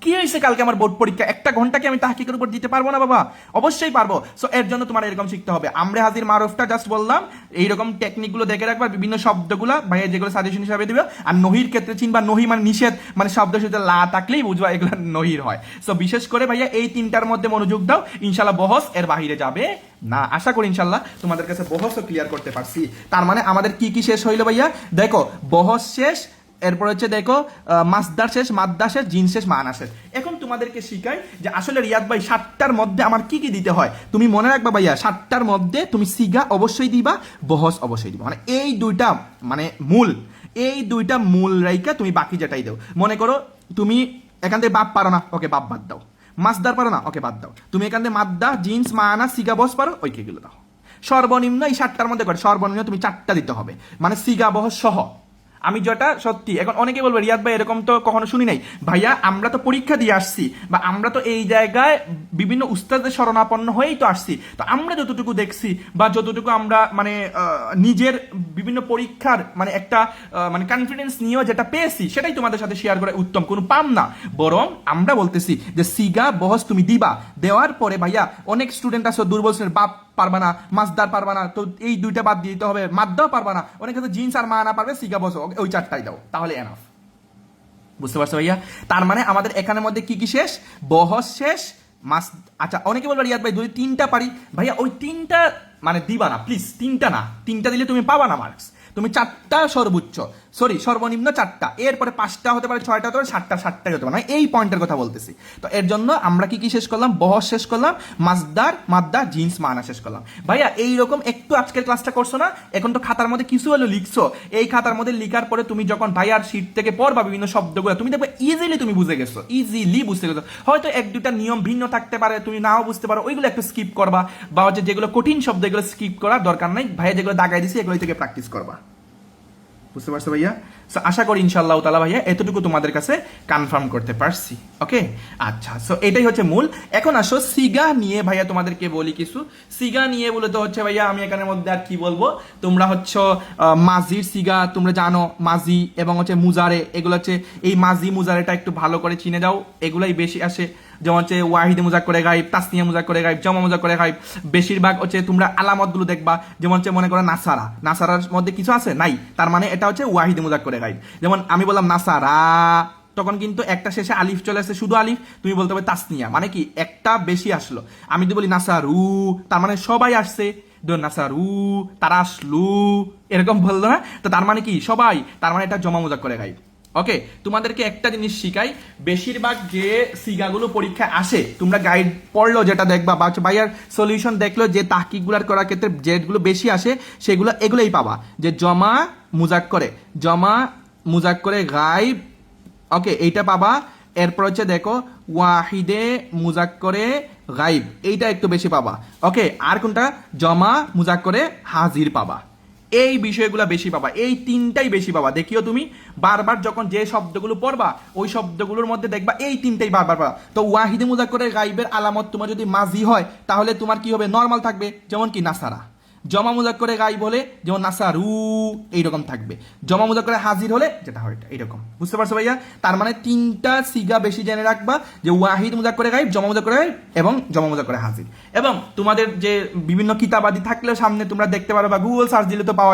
কি হয়েছে কালকে আমার বোর্ড পরীক্ষা, 1 ঘন্টা কি আমি তাহকিকের উপর দিতে পারবো না বাবা? অবশ্যই পারবো। সো এর জন্য তোমার এরকম শিখতে হবে। আমরে হাজির মারুফটা জাস্ট বললাম, এইরকম টেকনিকগুলো দেখে রাখবা, বিভিন্ন শব্দগুলো ভাইয়া যেগুলো সাজেশন হিসাবে দিবে। আর নহির ক্ষেত্রে চিনবা, নহি মানে নিষেধ, মানে শব্দ শুধু লা থাকলেই বুঝবা এগুলো নহির হয়। সো বিশেষ করে ভাইয়া এই 3টার মধ্যে মনোযোগ দাও, ইনশাল্লাহ বহস এর বাহিরে যাবে না। আশা করি ইনশাল্লাহ তোমাদের কাছে বহসও ক্লিয়ার করতে পারছি। তার মানে আমাদের কি কি শেষ হইলো ভাইয়া? দেখো বহস শেষ, এরপর হচ্ছে দেখো মাসদার শেষ, মাদ্দা শেষ, জিন শেষ, মানা শেষ। এখন তোমাদেরকে শিখাই যে আসলে রিয়াদ ভাই 7টার মধ্যে আমার কি কি দিতে হয়। তুমি মনে রাখবা ভাইয়া, 7টার মধ্যে তুমি সিগা অবশ্যই দিবা, বহস অবশ্যই দিবা, মানে এই দুইটা মানে মূল, এই দুইটা মূল রাইকা তুমি বাকি যেটাই দাও। মনে করো তুমি এখান থেকে বাপ পারো না, ওকে বাপ বাদ দাও। মাসদার পারো না, ওকে বাদ দাও। তুমি এখান থেকে মাদ্দা, জিন্স, মানা, সিগা, বহস পারো, ওইগুলো দাও। সর্বনিম্ন এই 7টার মধ্যে করে সর্বনিম্ন তুমি 4টা দিতে হবে, মানে সিগা বহস সহ। আমি যেটা সত্যি, এখন অনেকে বলবে রিয়াদ ভাই এরকম তো কখনো শুনি নাই। ভাইয়া আমরা তো পরীক্ষা দিয়ে আসছি, বা আমরা তো এই জায়গায় বিভিন্ন উস্তাদের শরণাপন্ন হয়েই তো আসছি। তো আমরা যতটুকু দেখছি বা যতটুকু আমরা মানে নিজের বিভিন্ন পরীক্ষার মানে একটা মানে কনফিডেন্স নিয়েও যেটা পেয়েছি, সেটাই তোমাদের সাথে শেয়ার করে উত্তম, কোনো পাম না। বরং আমরা বলতেছি যে সিগা বহস তুমি দিবা, দেওয়ার পরে ভাইয়া অনেক স্টুডেন্ট আছে দুর্বল শ্রেণীর, বাপ পারবা না, মাসদার পারবা না, তো এই দুইটা বাদ দিতে হবে, মাদ্দাও পারবা না, অনেক ক্ষেত্রে জিন্স আর মানা পারবে, সিগা বসো, ওই 4টাই দাও, তাহলে এনাফ। বুঝতে পারছো ভাইয়া? তার মানে আমাদের এখানের মধ্যে কি কি শেষ? বহস শেষ, মাস। আচ্ছা অনেকে বলবে রিয়াদ ভাই যদি 3টা পারি, ভাইয়া ওই 3টা মানে দিবা না প্লিজ, 3টা না, 3টা দিলে তুমি পাবা না মার্কস, তুমি 4টা সর্বোচ্চ, সরি সর্বনিম্ন 4টা, এরপরে 5টা হতে পারে, 6টা হতে পারে, 7টাই হতে পারে, মানে এই পয়েন্টের কথা বলতেছি। তো এর জন্য আমরা কি কি শেষ করলাম? বহস শেষ করলাম, মাসদার, মাদ্দা, জিন্স, মানা শেষ করলাম। ভাইয়া এইরকম একটু আজকের ক্লাসটা করছো না, এখন তো খাতার মধ্যে কিছু হলো লিখছো, এই খাতার মধ্যে লিখার পরে তুমি যখন ভাইয়ার শীট থেকে পড়বা বিভিন্ন শব্দগুলো, তুমি দেখবে ইজিলি তুমি বুঝে গেছো, ইজিলি বুঝতে গেছো। হয়তো 1-2টা নিয়ম ভিন্ন থাকতে পারে, তুমি নাও বুঝতে পারো, ওইগুলো একটু স্কিপ করবা, বা হচ্ছে যেগুলো কঠিন শব্দ এগুলো স্কিপ করার দরকার নাই, ভাইয়া যেগুলো দাগাই দিছি এগুলো থেকে প্র্যাকটিস করবা। বুঝতে পারছো ভাইয়া? সো আশা করি ইনশাআল্লাহ তাআলা ভাইয়া এতটুকু তোমাদের কাছে কনফার্ম করতে পারছি। ওকে, আচ্ছা, সো এটাই হচ্ছে মূল। এখন আসো সিগা নিয়ে ভাইয়া তোমাদেরকে বলি কিছু। সিগা নিয়ে বলে তো হচ্ছে ভাইয়া আমি এখানের মধ্যে আর কি বলবো, তোমরা হচ্ছে মাজির সিগা তোমরা জানো, মাজি এবং হচ্ছে মুজারে, এগুলো হচ্ছে এই মাজি মুজারেটা একটু ভালো করে চিনে যাও, এগুলাই বেশি আসে। যেমন হচ্ছে ওয়াহিদে মুজাক করে গাইব, তাসনিয়া মুজাক করে গাইব, জমা মুজাক করে গাইব। বেশিরভাগ হচ্ছে তোমরা আলামতগুলো দেখবা, যেমন হচ্ছে মনে করো নাসারা, নাসারার মধ্যে কিছু আছে নাই, তার মানে এটা হচ্ছে ওয়াহিদে মুজাক করে গাইব। যেমন আমি বললাম নাসারা, তখন কিন্তু একটা শেষে আলিফ চলে আসছে, শুধু আলিফ, তুমি বলতে হবে তাসনিয়া, মানে কি একটা বেশি আসলো। আমি যদি বলি নাসারু, তার মানে সবাই আসছে, নাসারু তারা আসলু, এরকম বললো না, তো তার মানে কি সবাই, তার মানে এটা জমা মুজাক করে গাইব। ওকে, তোমাদেরকে একটা জিনিস শিখাই, বেশিরভাগ যে সিগাগুলো পরীক্ষায় আসে তোমরা গাইড পড়লো যেটা দেখবা বা ভাইয়ার সলিউশন দেখলো, যে তাহকিকগুলার করার ক্ষেত্রে যেগুলো বেশি আসে সেগুলো এগুলোই পাবা, যে জমা মুজাক করে, জমা মুজাক করে গাইব। ওকে, এইটা পাবা। এরপর হচ্ছে দেখো ওয়াহিদে মুজাক করে গাইব, এইটা একটু বেশি পাবা। ওকে, আর কোনটা, জমা মুজাক করে হাজির পাবা। এই বিষয়গুলো বেশি পাবা, এই তিনটাই বেশি পাবা। দেখিও তুমি বারবার যখন যে শব্দগুলো পড়বা ওই শব্দগুলোর মধ্যে দেখবা এই তিনটাই বারবার পাবা। তো ওয়াহিদে মুজাক্করের গাইবের আলামত তোমার যদি মাজি হয় তাহলে তোমার কি হবে, নরমাল থাকবে, যেমন কি নাসারা। জমা মুজাক্করে গাইব হলে যেমন নাসারু এইরকম থাকবে। জমা মুজাক্করে হাজির হলে যেটা হয় এইরকম। বুঝতে পারছো ভাইয়া? তার মানে তিনটা সিগা বেশি জেনে রাখবা, যে ওয়াহিদ মুজাক্করে গাইব, জমা মুজাক্করে গাইব এবং জমা মুজাক্করে হাজির। এবং তোমাদের যে বিভিন্ন কিতাবাদি থাকলেও সামনে তোমরা দেখতে পারো বা গুগল সার্চ দিলে তো পাওয়া